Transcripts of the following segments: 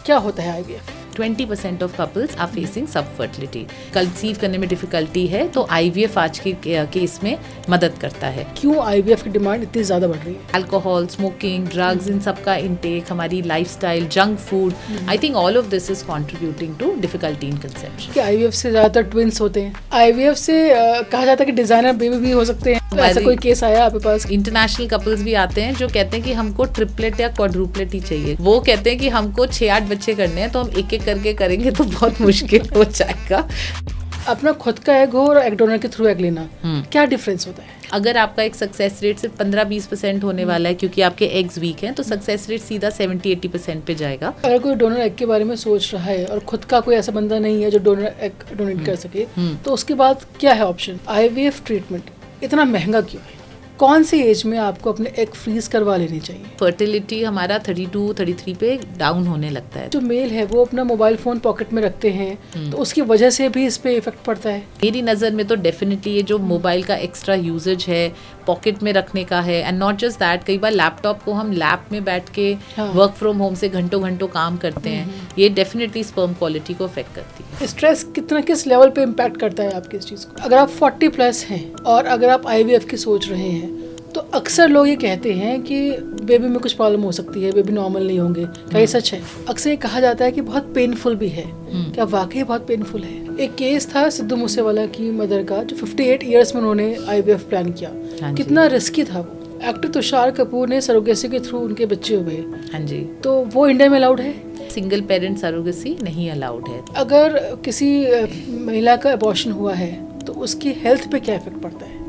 क्या होता है IVF? 20% of couples are facing subfertility. Conceive करने में डिफिकल्टी है तो आईवीएफ आज के केस में मदद करता है। क्यों आईवीएफ की डिमांड इतनी ज़्यादा बढ़ रही है? अल्कोहल, स्मोकिंग, ड्रग्स, इन सब का इंटेक, हमारी lifestyle, junk food, I think all of this is contributing to difficulty in conception. कि आईवीएफ से ज़्यादातर ट्विंस होते हैं। आईवीएफ से कहा जाता है कि डिजाइनर बेबी भी हो सकते हैं। तो ऐसा कोई केस आया आपके पास? इंटरनेशनल कपल्स भी आते हैं जो कहते हैं कि हमको ट्रिपलेट या क्वाड्रुपलेट ही चाहिए। वो कहते हैं कि हमको 6-8 बच्चे करने हैं तो हम एक एक करके करेंगे तो बहुत मुश्किल हो जाएगा। अपना खुद का एग हो और एग डोनर के थ्रू एग लेना, क्या डिफरेंस होता है? अगर आपका एक सक्सेस रेट सिर्फ 15-20% होने वाला है क्योंकि आपके एग्स वीक हैं तो सक्सेस रेट सीधा 70-80% पे जाएगा। अगर कोई डोनर एग के बारे में सोच रहा है और खुद का कोई ऐसा बंदा नहीं है जो डोनर एग डोनेट कर सके, तो उसके बाद क्या है ऑप्शन? आईवीएफ ट्रीटमेंट इतना महंगा क्यों है? कौन सी एज में आपको अपने एग फ्रीज करवा लेनी चाहिए? फर्टिलिटी हमारा 32-33 पे डाउन होने लगता है। जो मेल है वो अपना मोबाइल फोन पॉकेट में रखते हैं तो उसकी वजह से भी इस पे इफेक्ट पड़ता है। मेरी नज़र में तो डेफिनेटली ये जो मोबाइल का एक्स्ट्रा यूजेज है, पॉकेट में रखने का है, एंड नॉट जस्ट दैट, कई बार लैपटॉप को हम लैप में बैठ के वर्क फ्रॉम होम से घंटों घंटों काम करते हैं, ये डेफिनेटली स्पर्म क्वालिटी को अफेक्ट करती है। स्ट्रेस किस लेवल पे इम्पैक्ट करता है आपकी इस चीज़ को? अगर आप 40+ हैं और अगर आप आईवीएफ की सोच रहे हैं तो अक्सर लोग ये कहते हैं कि बेबी में कुछ प्रॉब्लम हो सकती है, बेबी नॉर्मल नहीं होंगे। क्या ये सच है? अक्सर ये कहा जाता है कि बहुत पेनफुल भी है। क्या वाकई बहुत पेनफुल है? एक केस था सिद्धू मूसेवाला की मदर का, जो 58 ईयर्स में उन्होंने आईवीएफ प्लान किया। कितना रिस्की था वो। एक्टर तुषार कपूर ने सरोगेसी के थ्रू उनके बच्चे हुए। हाँ जी। तो वो इंडिया में अलाउड है? सिंगल पेरेंट सरोगेसी नहीं अलाउड है। अगर किसी महिला का अबॉर्शन हुआ है तो उसकी हेल्थ पे क्या इफेक्ट पड़ता है?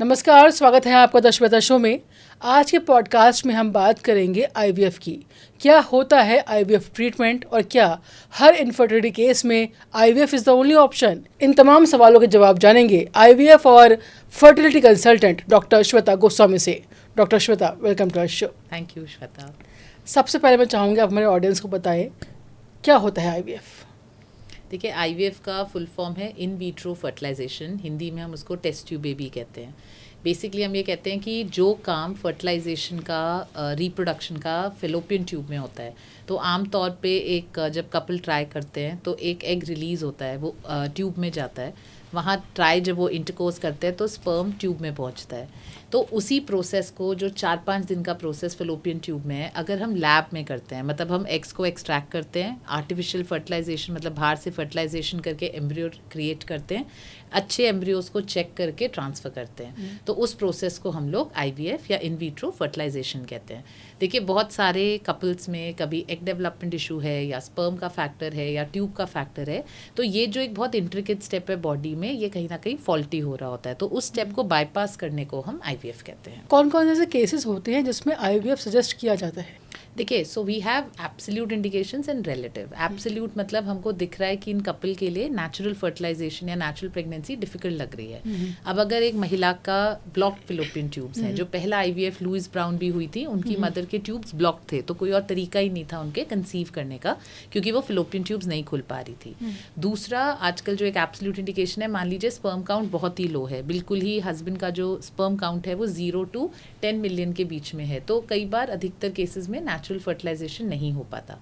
नमस्कार, स्वागत है आपका द श्वेता शो में। आज के पॉडकास्ट में हम बात करेंगे आईवीएफ की। क्या होता है आईवीएफ ट्रीटमेंट और क्या हर इनफर्टिलिटी केस में IVF is the only option? इन तमाम सवालों के जवाब जानेंगे आईवीएफ और fertility consultant doctor Shweta Goswami से। Doctor Shweta, welcome to our show. Thank you Shweta. सबसे पहले मैं चाहूँगी आप हमारे ऑडियंस को बताएं क्या होता है आईवीएफ। देखिए, आईवीएफ का फुल फॉर्म है इन विट्रो फर्टिलाइजेशन। हिंदी में हम उसको टेस्ट ट्यूब बेबी कहते हैं। बेसिकली हम ये कहते हैं कि जो काम फर्टिलाइजेशन का, रिप्रोडक्शन का फेलोपियन ट्यूब में होता है, तो आम तौर पे एक जब कपल ट्राई करते हैं तो एक एग रिलीज़ होता है, वो ट्यूब में जाता है। वहाँ ट्राई जब वो इंटरकोर्स करते हैं तो स्पर्म ट्यूब में पहुँचता है। तो उसी प्रोसेस को, जो 4-5 दिन का प्रोसेस फेलोपियन ट्यूब में है, अगर हम लैब में करते हैं, मतलब हम एग्स को एक्सट्रैक्ट करते हैं, आर्टिफिशियल फर्टिलाइजेशन मतलब बाहर से फर्टिलाइजेशन करके एम्ब्रियो क्रिएट करते हैं, अच्छे एम्ब्रियोज को चेक करके ट्रांसफ़र करते हैं, तो उस प्रोसेस को हम लोग आईवीएफ या इन विट्रो फर्टिलाइजेशन कहते हैं। देखिए, बहुत सारे कपल्स में कभी एग डेवलपमेंट इशू है या स्पर्म का फैक्टर है या ट्यूब का फैक्टर है, तो ये जो एक बहुत इंट्रिकेट स्टेप है बॉडी में, ये कहीं ना कहीं फॉल्टी हो रहा होता है, तो उस स्टेप को बाईपास करने को हम आईवीएफ कहते हैं। कौन कौन से केसेस होते हैं जिसमें आईवीएफ सजेस्ट किया जाता है? देखिए, so we have absolute indications and relative. Absolute मतलब हमको दिख रहा है कि इन कपल के लिए नेचुरल फर्टिलाइजेशन या नेचुरल प्रेगनेंसी डिफिकल्ट लग रही है। अब अगर एक महिला का ब्लॉक फिलोपियन ट्यूब्स हैं, जो पहला आईवीएफ लुइस ब्राउन भी हुई थी, उनकी मदर के ट्यूब्स ब्लॉक थे, तो कोई और तरीका ही नहीं था उनके कंसीव करने का, क्योंकि वो फिलोपियन ट्यूब्स नहीं खुल पा रही थी। दूसरा, आजकल जो एक एब्सोल्यूट इंडिकेशन है, मान लीजिए स्पर्म काउंट बहुत ही लो है, बिल्कुल ही हस्बैंड का जो स्पर्म काउंट है वो 0 to 10 मिलियन के बीच में है, तो कई बार अधिकतर केसेस में नेचुरल फर्टिलाइजेशन नहीं हो पाता।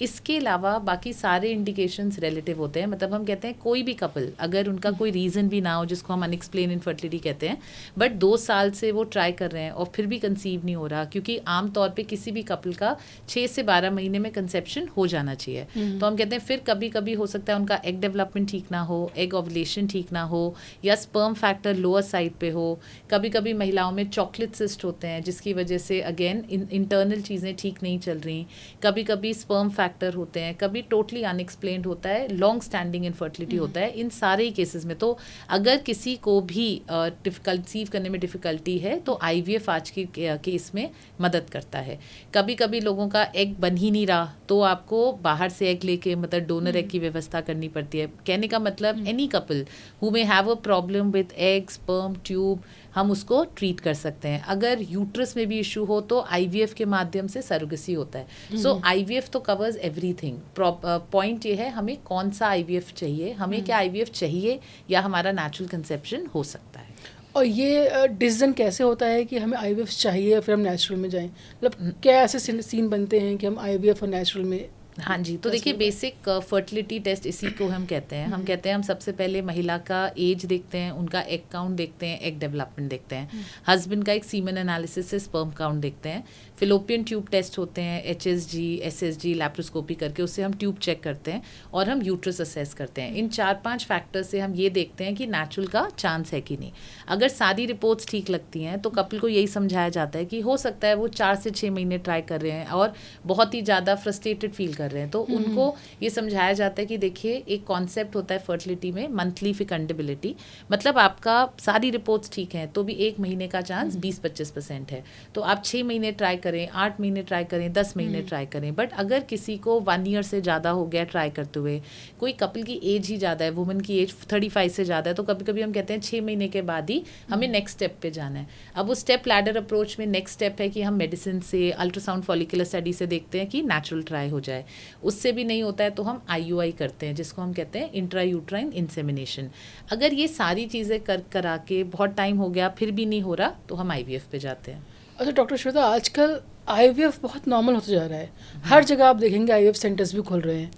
इसके अलावा बाकी सारे इंडिकेशंस रिलेटिव होते हैं। मतलब हम कहते हैं कोई भी कपल, अगर उनका कोई रीज़न भी ना हो, जिसको हम अनएक्सप्लेन इनफर्टिलिटी कहते हैं, बट 2 साल से वो ट्राई कर रहे हैं और फिर भी कंसीव नहीं हो रहा, क्योंकि आमतौर पे किसी भी कपल का 6 से 12 महीने में कंसेप्शन हो जाना चाहिए, तो हम कहते हैं फिर कभी कभी हो सकता है उनका एग डेवलपमेंट ठीक ना हो, एग ओवुलेशन ठीक ना हो, या स्पर्म फैक्टर लोअर साइड पे हो। कभी कभी महिलाओं में चॉकलेट सिस्ट होते हैं, जिसकी वजह से अगेन इंटरनल चीज़ें ठीक नहीं चल रही। कभी कभी स्पर्म फैक्टर होते हैं, कभी टोटली अनएक्सप्लेन्ड होता है, लॉन्ग स्टैंडिंग इनफर्टिलिटी होता है। इन सारे ही केसेस में तो अगर किसी को भी कंसीव करने में डिफ़िकल्टी है तो आईवीएफ आज के केस में मदद करता है। कभी कभी लोगों का एग बन ही नहीं रहा, तो आपको बाहर से एग लेके, मतलब डोनर एग की व्यवस्था करनी पड़ती है। कहने का मतलब any couple who may have a problem with egg, sperm, tube, हम उसको ट्रीट कर सकते हैं। अगर यूट्रस में भी इशू हो तो आईवीएफ के माध्यम से सरोगेसी होता है। सो आईवीएफ तो कवर्स एवरीथिंग। पॉइंट ये है, हमें कौन सा आईवीएफ चाहिए, हमें क्या आईवीएफ चाहिए, या हमारा नेचुरल कंसेप्शन हो सकता है। और ये डिसीजन कैसे होता है कि हमें आईवीएफ चाहिए या फिर हम नेचुरल में जाएं? मतलब क्या ऐसे सीन बनते हैं कि हम आईवीएफ और नेचुरल में? हाँ जी, तो देखिए बेसिक फर्टिलिटी टेस्ट इसी को हम कहते हैं। हम कहते हैं हम सबसे पहले महिला का एज देखते हैं, उनका एग काउंट देखते हैं, एग डेवलपमेंट देखते हैं, हस्बैंड का एक सीमन एनालिसिस से स्पर्म काउंट देखते हैं, फिलोपियन ट्यूब टेस्ट होते हैं, HSG, SSG, लैप्रोस्कोपी करके उससे हम ट्यूब चेक करते हैं, और हम यूट्रस असेस करते हैं। इन 4-5 फैक्टर से हम ये देखते हैं कि नेचुरल का चांस है कि नहीं। अगर सारी रिपोर्ट्स ठीक लगती हैं तो कपल को यही समझाया जाता है कि हो सकता है वो 4 से 6 महीने ट्राई कर रहे हैं और बहुत ही ज़्यादा फ्रस्ट्रेटेड फील कर रहे हैं, तो उनको ये समझाया जाता है कि देखिए एक कॉन्सेप्ट होता है फर्टिलिटी में, मंथली फिकंडेबिलिटी, मतलब आपका सारी रिपोर्ट्स ठीक हैं तो भी 1 महीने का चांस 20-25% है। तो आप 6 महीने ट्राई करें, 8 महीने ट्राई करें, 10 महीने ट्राई करें, बट अगर किसी को 1 ईयर से ज़्यादा हो गया ट्राई करते हुए, कोई कपल की एज ही ज़्यादा है, वुमेन की एज 35 से ज़्यादा है, तो कभी कभी हम कहते हैं 6 महीने के बाद ही हमें नेक्स्ट स्टेप पे जाना है। अब उस स्टेप लैडर अप्रोच में नेक्स्ट स्टेप है कि हम मेडिसिन से, अल्ट्रासाउंड फॉलिकुलर स्टडी से देखते हैं कि नेचुरल ट्राई हो जाए। उससे भी नहीं होता है तो हम IUI करते हैं, जिसको हम कहते हैं इंट्रा यूट्राइन इंसेमिनेशन। अगर ये सारी चीज़ें करा के बहुत टाइम हो गया फिर भी नहीं हो रहा तो हम IVF पे जाते हैं। अच्छा डॉक्टर श्वेता, आजकल आईवीएफ बहुत नॉर्मल होता जा रहा है, हर जगह आप देखेंगे आईवीएफ सेंटर्स भी खुल रहे हैं।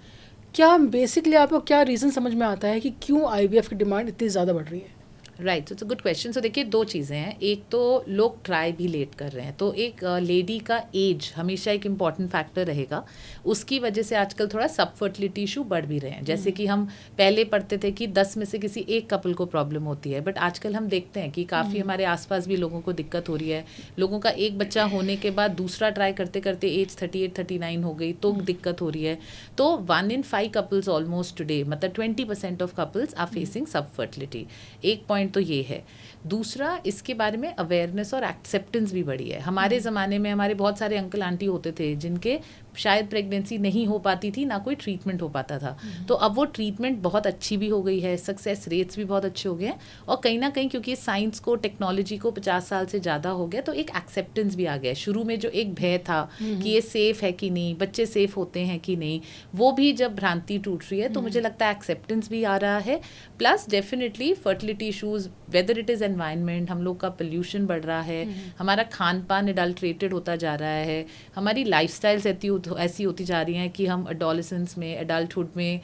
क्या बेसिकली आपको क्या रीज़न समझ में आता है कि क्यों आईवीएफ की डिमांड इतनी ज़्यादा बढ़ रही है? Right, so it's a good question. So देखिए 2 चीज़ें हैं, एक तो लोग ट्राई भी लेट कर रहे हैं, तो एक लेडी का एज हमेशा एक इम्पॉर्टेंट फैक्टर रहेगा। उसकी वजह से आजकल थोड़ा सब फर्टिलिटी इशू बढ़ भी रहे हैं। जैसे कि हम पहले पढ़ते थे कि 10 में से किसी एक कपल को प्रॉब्लम होती है, बट आजकल हम देखते हैं कि काफ़ी हमारे आसपास भी लोगों को दिक्कत हो रही है। लोगों का एक बच्चा होने के बाद दूसरा ट्राई करते करते एज 38-39 हो गई तो दिक्कत हो रही है। तो 1 in 5 कपल्स ऑलमोस्ट टुडे, मतलब 20% ऑफ कपल्स आर फेसिंग सब फर्टिलिटी। एक पॉइंट तो ये है। दूसरा, इसके बारे में अवेयरनेस और एक्सेप्टेंस भी बढ़ी है। हमारे ज़माने में हमारे बहुत सारे अंकल आंटी होते थे जिनके शायद प्रेगनेंसी नहीं हो पाती थी, ना कोई ट्रीटमेंट हो पाता था। तो अब वो ट्रीटमेंट बहुत अच्छी भी हो गई है, सक्सेस रेट्स भी बहुत अच्छे हो गए हैं, और कहीं ना कहीं क्योंकि साइंस को, टेक्नोलॉजी को 50 साल से ज़्यादा हो गया तो एक एक्सेप्टेंस भी आ गया है। शुरू में जो एक भय था कि ये सेफ़ है कि नहीं, बच्चे सेफ़ होते हैं कि नहीं, वो भी जब भ्रांति टूट रही है तो मुझे लगता है एक्सेप्टेंस भी आ रहा है। Plus definitely fertility issues, whether it is environment, हम लोग का पोल्यूशन बढ़ रहा है, हमारा खान पान एडल्ट्रेटेड होता जा रहा है, हमारी लाइफस्टाइल्स ऐसी होती जा रही हैं कि हम एडोलेसेंस में, एडल्टहुड में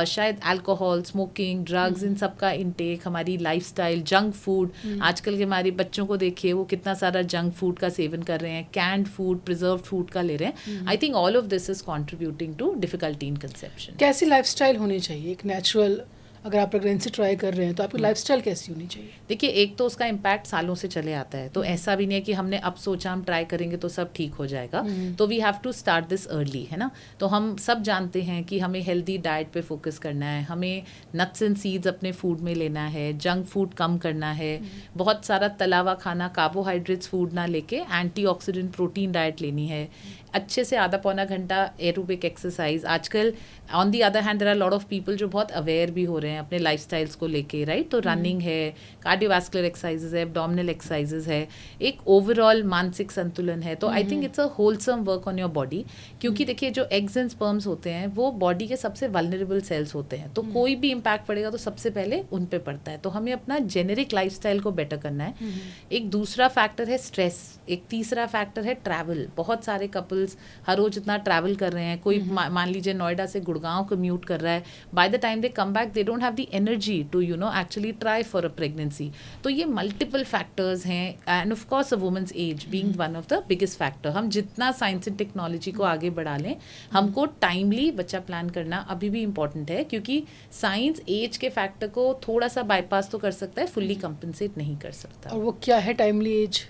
शायद अल्कोहल, स्मोकिंग, ड्रग्स, इन सब का इंटेक, हमारी लाइफस्टाइल, जंक फूड, आजकल के हमारे बच्चों को देखिए वो कितना सारा जंक फूड का सेवन कर रहे हैं, कैंड फूड, प्रिजर्व फूड का ले रहे हैं। I think all of this is contributing to difficulty in conception. कैसी लाइफस्टाइल होनी चाहिए एक नेचुरल, अगर आप प्रेगनेंसी ट्राई कर रहे हैं तो आपकी लाइफस्टाइल कैसी होनी चाहिए? देखिए एक तो उसका इम्पैक्ट सालों से चले आता है, तो ऐसा भी नहीं है कि हमने अब सोचा हम ट्राई करेंगे तो सब ठीक हो जाएगा। तो we have to start this early, है ना। तो हम सब जानते हैं कि हमें हेल्दी डाइट पे फोकस करना है, हमें नट्स एंड सीड्स अपने फूड में लेना है, जंक फूड कम करना है, बहुत सारा तला हुआ खाना, कार्बोहाइड्रेट्स फूड ना लेके एंटीऑक्सीडेंट प्रोटीन डाइट लेनी है, अच्छे से आधा पौना घंटा एरोबिक एक्सरसाइज। आजकल on the other hand there are lot of people जो बहुत अवेयर भी हो रहे हैं अपने लाइफस्टाइल्स को लेके, राइट। तो रनिंग है, कार्डियोवास्कुलर एक्सरसाइजेज है, एब्डोमिनल एक्सरसाइजेज है, एक ओवरऑल मानसिक संतुलन है। तो I think it's a wholesome work on your body, क्योंकि देखिए जो एग्स एंड स्पर्म्स होते हैं वो बॉडी के सबसे वल्नरेबल सेल्स होते हैं, तो कोई भी इम्पैक्ट पड़ेगा तो सबसे पहले उन पे पड़ता है। तो हमें अपना जेनेरिक लाइफस्टाइल को बेटर करना है। एक दूसरा फैक्टर है स्ट्रेस, एक तीसरा फैक्टर है ट्रैवल। बहुत सारे कपल्स हर रोज इतना ट्रैवल कर रहे हैं, कोई मान लीजिए नोएडा से गुड़गांव कम्यूट कर रहा है, by the time they come back they don't have the energy to actually try for a pregnancy. तो ये मल्टीपल फैक्टर्स हैं, and of course a women's age being one of the biggest factor. हम जितना science and technology को आगे बढ़ा लें, हमको टाइमली बच्चा प्लान करना अभी भी इम्पॉर्टेंट है, क्योंकि साइंस एज के फैक्टर को थोड़ा सा बाईपास तो कर सकता है, फुल्ली कंपनसेट नहीं कर सकता। और वो क्या है टाइमली एज?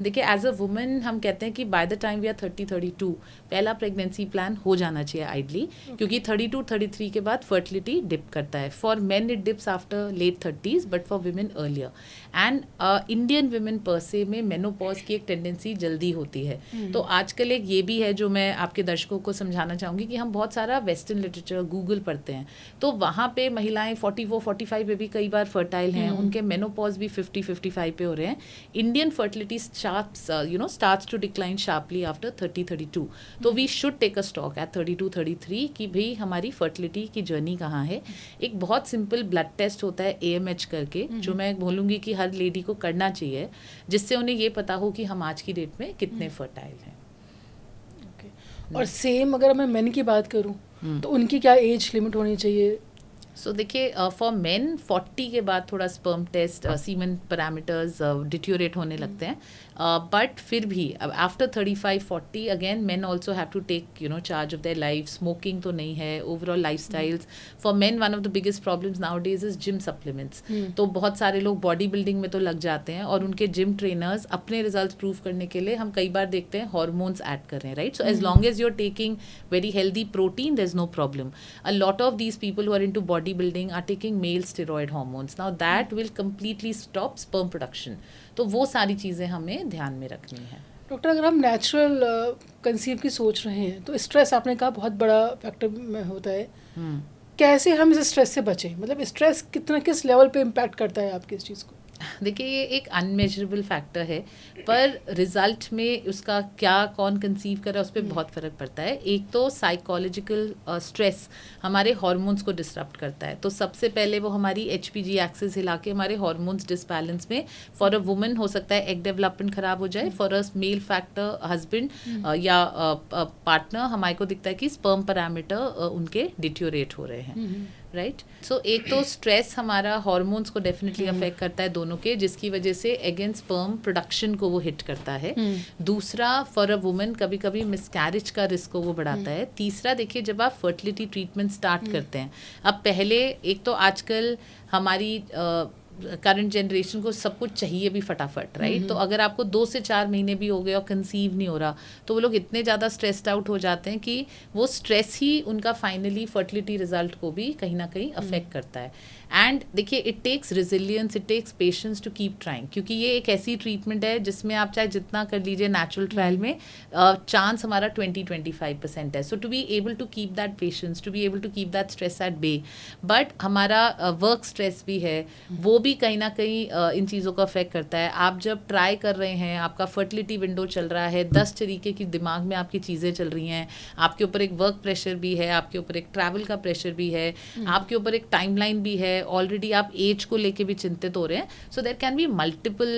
देखिए एज अ वुमेन हम कहते हैं कि by the time we are 30-32 पहला प्रेगनेंसी प्लान हो जाना चाहिए आइडली, क्योंकि 32-33 के बाद फर्टिलिटी डिप करता है। For men it dips after late 30s, but for women earlier. And Indian women per se में मेनोपॉज की एक टेंडेंसी जल्दी होती है। तो आजकल एक ये भी है जो मैं आपके दर्शकों को समझाना चाहूँगी कि हम बहुत सारा वेस्टर्न लिटरेचर गूगल पढ़ते हैं, तो वहाँ पे महिलाएं 44-45 पे भी कई बार फर्टाइल हैं, उनके मेनोपॉज भी 50-55 पे हो रहे हैं। Indian fertility starts to decline sharply after 30-32. तो we should take a stock at 32-33 कि भाई हमारी fertility की जर्नी कहाँ है. एक बहुत सिंपल ब्लड टेस्ट होता है AMH करके, जो मैं बोलूँगी कि हर लेडी को करना चाहिए, जिससे उन्हें ये पता हो कि हम आज की डेट में कितने फर्टाइल हैं. और सेम अगर मैं मेन की बात करूं तो उनकी क्या एज लिमिट होनी चाहिए? सो देखिए, फॉर मेन 40 के बाद थोड़ा sperm test, semen parameters deteriorate होने लगते हैं, बट फिर भी after 35-40 again men also have to take charge of their life. Smoking तो नहीं है, overall life styles. For men one of the biggest problems nowadays is gym supplements. तो बहुत सारे लोग बॉडी बिल्डिंग में तो लग जाते हैं और उनके जिम ट्रेनर्स अपने रिजल्ट प्रूव करने के लिए हम कई बार देखते हैं हॉर्मोन्स ऐड कर रहे हैं, right. So as long as you are taking very healthy protein, there is no problem. A lot of these people who are into body building are taking male steroid hormones. Now that will completely stop sperm production. तो वो सारी चीज़ें हमें ध्यान में रखनी है. Doctor, अगर हम नेचुरल कंसीव की सोच रहे हैं तो स्ट्रेस आपने कहा बहुत बड़ा फैक्टर में होता है. कैसे हम इस स्ट्रेस से बचें? मतलब स्ट्रेस किस लेवल पे इम्पैक्ट करता है आपकी इस चीज़ को? देखिए, ये एक अनमेजरेबल फैक्टर है, पर रिजल्ट में उसका क्या कौन कंसीव कर रहा है उस पर बहुत फ़र्क पड़ता है. एक तो साइकोलॉजिकल स्ट्रेस हमारे हार्मोन्स को डिसरप्ट करता है. तो सबसे पहले वो हमारी HPG एक्सिस हिला के हमारे हार्मोन्स डिसबैलेंस में, फॉर अ वुमन हो सकता है एग डेवलपमेंट खराब हो जाए, for a male factor husband या पार्टनर हमारे को दिखता है कि स्पर्म पैरामीटर उनके डिट्योरेट हो रहे हैं, राइट. सो एक तो स्ट्रेस हमारा हार्मोन्स को डेफिनेटली अफेक्ट करता है दोनों के, जिसकी वजह से अगेन स्पर्म प्रोडक्शन को वो हिट करता है. दूसरा, फॉर अ वुमन कभी कभी मिसकैरेज का रिस्क को वो बढ़ाता है. तीसरा, देखिए जब आप फर्टिलिटी ट्रीटमेंट स्टार्ट करते हैं, अब पहले एक तो आजकल हमारी करंट जनरेशन को सब कुछ चाहिए भी फटाफट, राइट. तो अगर आपको 2 से 4 महीने भी हो गए और कंसीव नहीं हो रहा, तो वो लोग इतने ज़्यादा स्ट्रेस्ड आउट हो जाते हैं कि वो स्ट्रेस ही उनका फाइनली फर्टिलिटी रिजल्ट को भी कहीं ना कहीं अफेक्ट करता है. एंड देखिए, it takes resilience, it takes patience to keep trying, क्योंकि ये एक ऐसी ट्रीटमेंट है जिसमें आप चाहे जितना कर लीजिए नेचुरल ट्रायल में, चांस हमारा 20-25% है. So to be able to keep that patience, to be able to keep that stress at bay. But हमारा वर्क स्ट्रेस भी है, वो भी कहीं ना कहीं इन चीज़ों को अफेक्ट करता है. आप जब ट्राई कर रहे हैं, आपका फर्टिलिटी विंडो चल रहा है, 10 तरीके की दिमाग में आपकी चीज़ें चल रही हैं, आपके ऊपर एक वर्क प्रेशर भी है, आपके ऊपर एक ट्रैवल का प्रेशर भी है, आपके ऊपर एक टाइमलाइन भी है, ऑलरेडी आप एज को लेके भी चिंतित हो रहे हैं. So there can be multiple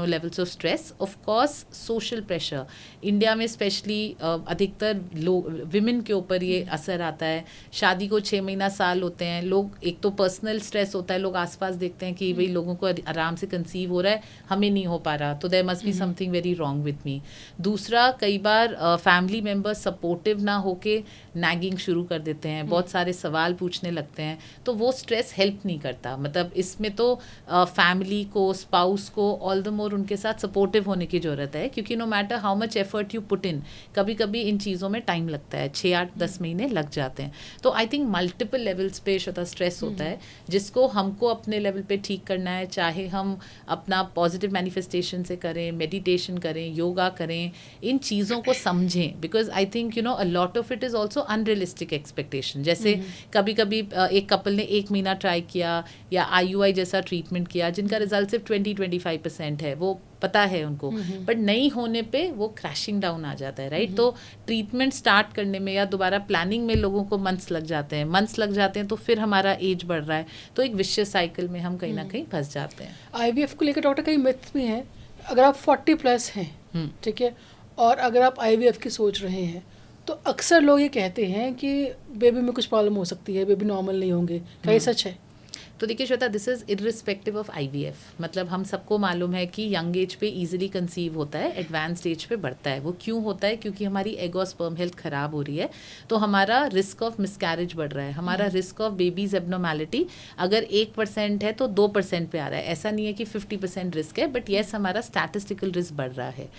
levels of stress. Of course social pressure India में स्पेशली अधिकतर लोग विमेन के ऊपर ये असर आता है. शादी को 6 महीना साल होते हैं, लोग एक तो पर्सनल स्ट्रेस होता है, लोग आसपास देखते हैं कि भाई लोगों को आराम से कंसीव हो रहा है, हमें नहीं हो पा रहा, तो there must be something very wrong with me. दूसरा, कई बार फैमिली मेम्बर्स सपोर्टिव ना होके नैगिंग शुरू कर देते हैं, बहुत सारे सवाल पूछने लगते हैं, तो वो स्ट्रेस हेल्प नहीं करता. मतलब इसमें तो फैमिली को, स्पाउस को ऑल द मोर उनके साथ सपोर्टिव होने की ज़रूरत है, क्योंकि no matter how much effort you put in, कभी कभी इन चीज़ों में टाइम लगता है, 6-8-10 महीने लग जाते हैं. तो आई थिंक मल्टीपल लेवल्स पे स्ट्रेस होता है, जिसको हमको अपने लेवल पे ठीक करना है. चाहे हम अपना पॉजिटिव मैनिफेस्टेशन से करें, मेडिटेशन करें, योगा करें, इन चीज़ों को समझें, because I think a lot of it is also unrealistic expectation. जैसे कभी कभी एक कपल ने 1 महीना ट्राई किया या IUI जैसा ट्रीटमेंट किया, जिनका रिजल्ट सिर्फ 20-25% है, वो पता है उनको, बट नहीं होने पे वो क्रैशिंग डाउन आ जाता है, राइट. तो ट्रीटमेंट स्टार्ट करने में या दोबारा प्लानिंग में लोगों को मंथ्स लग जाते हैं, तो फिर हमारा एज बढ़ रहा है, तो एक विशियस साइकिल में हम कहीं ना कहीं फंस जाते हैं. IVF को लेकर डॉक्टर कई मिथ्स भी हैं. अगर आप 40+ हैं, ठीक है, और अगर आप IVF की सोच रहे हैं, तो अक्सर लोग ये कहते हैं कि बेबी में कुछ प्रॉब्लम हो सकती है, बेबी नॉर्मल नहीं होंगे. क्या ये सच है? तो देखिए Shweta, this is irrespective of IVF. मतलब हम सबको मालूम है कि यंग एज पे इजीली कंसीव होता है, एडवांस एज पे बढ़ता है. वो क्यों होता है? क्योंकि हमारी एग और स्पर्म हेल्थ ख़राब हो रही है, तो हमारा रिस्क ऑफ मिसकैरेज बढ़ रहा है, हमारा रिस्क ऑफ बेबीज एबनॉर्मैलिटी अगर 1% है तो 2% पे आ रहा है. ऐसा नहीं है कि 50% रिस्क है, बट येस हमारा स्टैटिस्टिकल रिस्क बढ़ रहा है.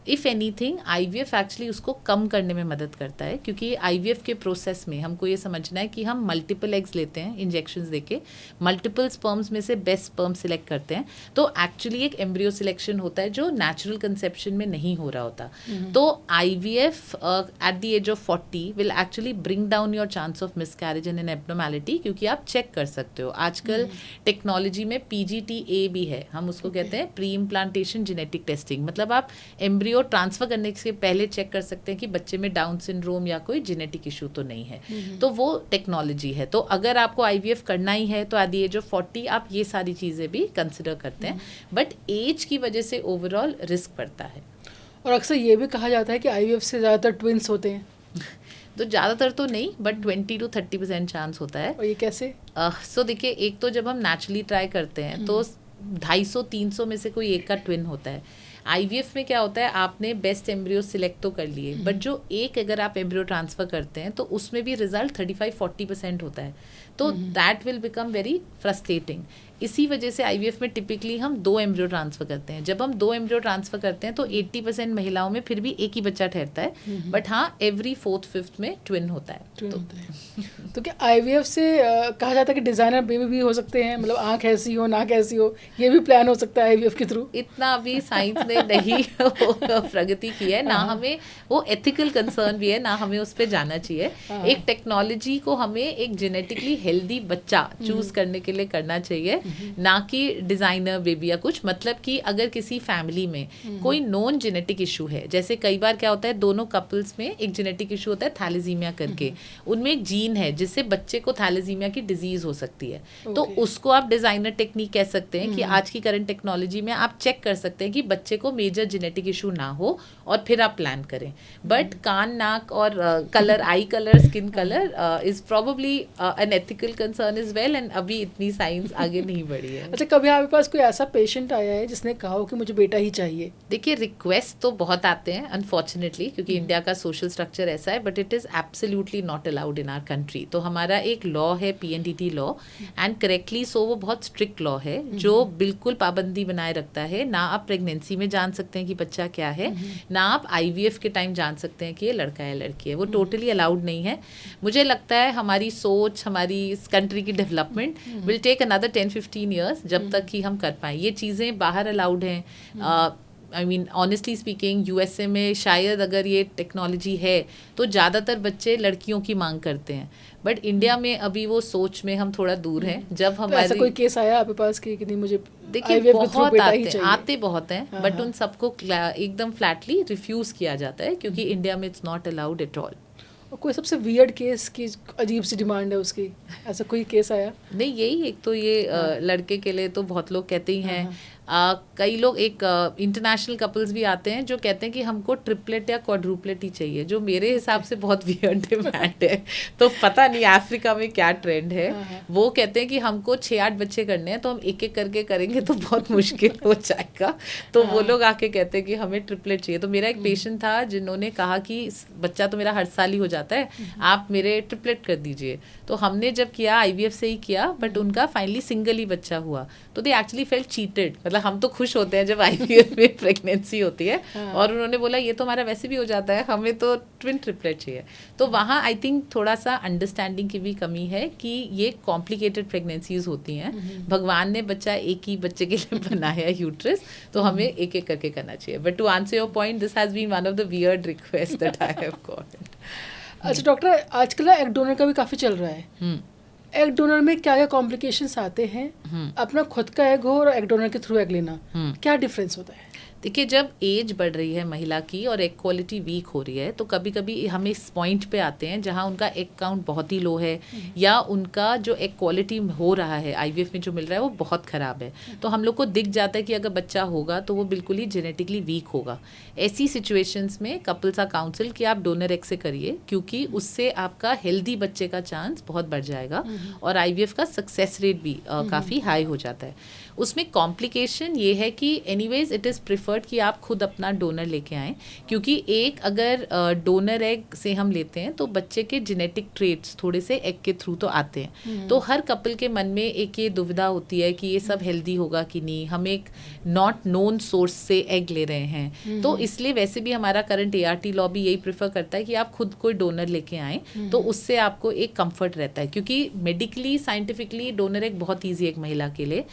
इफ़ एनीथिंग IVF एक्चुअली उसको कम करने में मदद करता है, क्योंकि IVF के प्रोसेस में हमको ये समझना है कि हम मल्टीपल एग्स लेते हैं इंजेक्शंस देके, मल्टीपल स्पर्म्स में से बेस्ट स्पर्म सिलेक्ट करते हैं, तो एक्चुअली एक एम्ब्रियो सिलेक्शन होता है जो नेचुरल कंसेप्शन में नहीं हो रहा होता। तो IVF at the age of 40 will actually bring down your chance of miscarriage and an abnormality, क्योंकि आप चेक कर सकते हो। आजकल टेक्नोलॉजी में PGTA भी है, हम उसको कहते हैं प्री इम्प्लांटेशन जेनेटिक टेस्टिंग, मतलब आप एम्ब्रियो ट्रांसफर करने से पहले चेक कर सकते हैं कि बच्चे में डाउन सिंड्रोम या कोई जेनेटिक इशू तो नहीं है। तो वो टेक्नोलॉजी है। तो अगर आपको IVF करना ही है तो एट द एज ऑफ 40 आप ये सारी चीज़ें भी कंसिडर करते हैं, बट एज की वजह से ओवरऑल रिस्क बढ़ता है। और अक्सर ये भी कहा जाता है कि IVF से ज़्यादातर ट्विंस होते हैं। तो ज़्यादातर तो नहीं, बट 20 to 30% चांस होता है। और ये कैसे? सो देखिए, एक तो जब हम नेचुरली ट्राई करते हैं तो 250-300 में से कोई एक का ट्विन होता है। IVF में क्या होता है, आपने बेस्ट एम्ब्रियो सिलेक्ट तो कर लिए, बट जो एक अगर आप एम्ब्रियो ट्रांसफ़र करते हैं तो उसमें भी रिजल्ट 35-40% होता है, तो that will become very frustrating. इसी वजह से IVF में टिपिकली हम 2 एम्ब्रियो ट्रांसफ़र करते हैं। जब हम 2 एम्ब्रियो ट्रांसफ़र करते हैं तो 80% महिलाओं में फिर भी एक ही बच्चा ठहरता है, बट हाँ एवरी 4th-5th में ट्विन होता है। तो क्या IVF से कहा जाता है कि डिज़ाइनर बेबी भी हो सकते हैं, मतलब आँख ऐसी हो नाक ऐसी हो, ये भी प्लान हो सकता है IVF के थ्रू? इतना अभी साइंस ने नहीं प्रगति की है, ना हमें वो एथिकल कंसर्न भी है, ना हमें उस पर जाना चाहिए। एक टेक्नोलॉजी को हमें एक जेनेटिकली हेल्दी बच्चा चूज करने के लिए करना चाहिए, ना कि डिजाइनर बेबी या कुछ। मतलब कि अगर किसी फैमिली में कोई नॉन जेनेटिक इशू है, जैसे कई बार क्या होता है दोनों कपल्स में एक जेनेटिक इशू होता है थैलेसीमिया करके, उनमें एक जीन है जिससे बच्चे को थैलेसीमिया की डिजीज हो सकती है, तो उसको आप डिजाइनर टेक्निक कह सकते हैं कि आज की करंट टेक्नोलॉजी में आप चेक कर सकते हैं कि बच्चे को मेजर जेनेटिक इशू ना हो और फिर आप प्लान करें। बट कान नाक और colour, I colour, skin colour is probably an ethical concern is well, and अभी इतनी साइंस आगे नहीं बढ़ी है। अच्छा, कभी आपके पास कोई ऐसा पेशेंट आया है जिसने कहा हो कि मुझे बेटा ही चाहिए? देखिए, रिक्वेस्ट तो बहुत आते हैं अनफॉर्चुनेटली, क्योंकि इंडिया का सोशल स्ट्रक्चर ऐसा है, but it is absolutely not allowed in our country. तो हमारा एक लॉ है PNDT law, and correctly so वो बहुत स्ट्रिक्ट लॉ है जो बिल्कुल पाबंदी बनाए रखता है। ना आप प्रेगनेंसी में जान सकते हैं कि बच्चा क्या है, ना आप IVF के टाइम जान सकते हैं कि ये लड़का है लड़की है, वो टोटली अलाउड नहीं है। मुझे लगता है हमारी सोच, हमारी इस कंट्री की development will take another 10-15 years जब तक कि हम कर पाएँ। ये चीज़ें बाहर अलाउड हैं। I mean honestly speaking, USA में शायद अगर ये टेक्नोलॉजी है तो ज़्यादातर बच्चे लड़कियों की मांग करते हैं, बट इंडिया में अभी वो सोच में हम थोड़ा दूर हैं। जब तो हमारे ऐसा कोई केस आया आपके पास कि नहीं मुझे देखिए IVF के थ्रू बहुत बेटा ही चाहिए? आते बहुत हैं, बट उन सबको एकदम फ्लैटली रिफ्यूज़ किया जाता है, क्योंकि इंडिया में it's not allowed at all. और कोई सबसे वियर्ड केस की अजीब सी डिमांड है उसकी, ऐसा कोई केस आया? नहीं, यही एक तो ये लड़के के लिए तो बहुत लोग कहते ही हैं। कई लोग एक इंटरनेशनल कपल्स भी आते हैं जो कहते हैं कि हमको ट्रिपलेट या क्वाड्रुपलेट ही चाहिए, जो मेरे हिसाब से बहुत वियर्ड डिमांड है। तो पता नहीं अफ्रीका में क्या ट्रेंड है। वो कहते हैं कि हमको 6-8 बच्चे करने हैं, तो हम एक एक करके करेंगे तो बहुत मुश्किल हो जाएगा। तो वो लोग आके कहते हैं कि हमें ट्रिपलेट चाहिए। तो मेरा एक पेशेंट था जिन्होंने कहा कि बच्चा तो मेरा हर साल ही हो जाता है, आप मेरे ट्रिपलेट कर दीजिए। तो हमने जब किया IVF से ही किया, बट उनका फाइनली सिंगल ही बच्चा हुआ। तो दे एक्चुअली फेल्ट चीटेड। मतलब हम तो खुश होते हैं जब IVF में प्रेगनेंसी होती है, और उन्होंने बोला ये तो हमारा वैसे भी हो जाता है, हमें तो ट्विन ट्रिपलेट चाहिए। तो वहाँ आई थिंक थोड़ा सा अंडरस्टैंडिंग की भी कमी है कि ये कॉम्प्लिकेटेड प्रेगनेंसीज होती हैं। भगवान ने बच्चा एक ही बच्चे के लिए बनाया है, यूट्रस, तो हमें एक एक करके करना चाहिए। But to answer your point, this has been one of the weird request that I have got. अच्छा डॉक्टर, आजकल ना एग डोनर का भी काफ़ी चल रहा है। एग डोनर में क्या क्या कॉम्प्लिकेशंस आते हैं? अपना खुद का एग हो और एग डोनर के थ्रू एग लेना, क्या डिफरेंस होता है? देखिए, जब एज बढ़ रही है महिला की और एग क्वालिटी वीक हो रही है, तो कभी कभी हम इस पॉइंट पे आते हैं जहाँ उनका एग काउंट बहुत ही लो है, या उनका जो एग क्वालिटी हो रहा है IVF में जो मिल रहा है वो बहुत ख़राब है। तो हम लोग को दिख जाता है कि अगर बच्चा होगा तो वो बिल्कुल ही जेनेटिकली वीक होगा। ऐसी सिचुएशंस में कपल्स का काउंसिल कि आप डोनर एग से करिए, क्योंकि उससे आपका हेल्दी बच्चे का चांस बहुत बढ़ जाएगा और IVF का सक्सेस रेट भी काफ़ी हाई हो जाता है। उसमें कॉम्प्लिकेशन ये है कि एनीवेज इट इज़ प्रिफर्ड कि आप खुद अपना डोनर लेके आएँ, क्योंकि एक अगर डोनर एग से हम लेते हैं तो बच्चे के जेनेटिक ट्रेट्स थोड़े से एग के थ्रू तो आते हैं। तो हर कपल के मन में एक ये दुविधा होती है कि ये सब हेल्दी होगा कि नहीं, हम एक नॉट नोन सोर्स से एग ले रहे हैं। तो इसलिए वैसे भी हमारा करंट ART लॉ भी यही प्रेफर करता है कि आप खुद कोई डोनर लेके आएँ, तो उससे आपको एक कंफर्ट रहता है, क्योंकि मेडिकली साइंटिफिकली डोनर एग बहुत ईजी है एक महिला के लिए।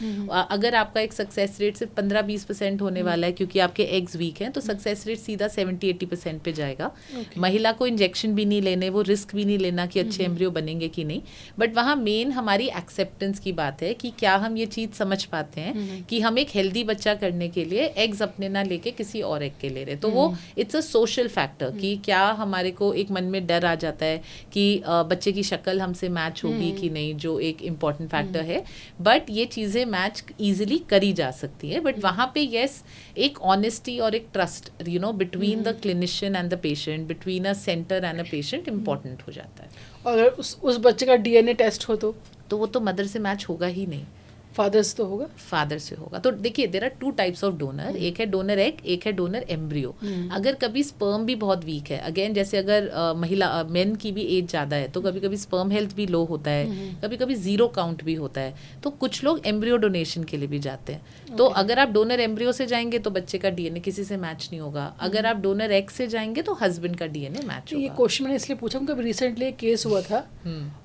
अगर आपका एक सक्सेस रेट सिर्फ 15-20% होने वाला है क्योंकि आपके एग्स वीक हैं, तो सक्सेस रेट सीधा 70-80% पे जाएगा। महिला को इंजेक्शन भी नहीं लेने, वो रिस्क भी नहीं लेना कि अच्छे एम्ब्रियो बनेंगे कि नहीं। बट वहाँ मेन हमारी एक्सेप्टेंस की बात है कि क्या हम ये चीज़ समझ पाते हैं कि हम एक हेल्दी बच्चा करने के लिए एग्स अपने ना लेके किसी और एग के ले रहे। तो वो इट्स अ सोशल फैक्टर कि क्या हमारे को एक मन में डर आ जाता है कि बच्चे की शक्ल हमसे मैच होगी कि नहीं, जो एक इम्पॉर्टेंट फैक्टर है। बट ये चीज़ें मैच ईजिली करी जा सकती है। बट वहाँ पे येस, एक ऑनेस्टी और एक trust between the clinician and the patient, between a centre and a patient important हो जाता है। और अगर उस बच्चे का DNA टेस्ट हो तो वो तो मदर से मैच होगा ही नहीं, फादर से तो होगा, फादर से होगा। तो देखिए there are 2 types of donor, एक है डोनर एग, एक है डोनर एम्ब्रियो। अगर कभी स्पर्म भी बहुत वीक है, अगेन जैसे अगर महिला मेन की भी एज ज़्यादा है तो कभी कभी स्पर्म हेल्थ भी लो होता है, कभी कभी 0 काउंट भी होता है, तो कुछ लोग एम्ब्रियो डोनेशन के लिए भी जाते हैं। तो अगर आप डोनर एम्ब्रियो से जाएंगे तो बच्चे का DNA किसी से मैच नहीं होगा। अगर आप डोनर एग से जाएंगे तो हस्बैंड का DNA मैच होगा। ये क्वेश्चन मैंने इसलिए पूछा क्योंकि रिसेंटली एक केस हुआ था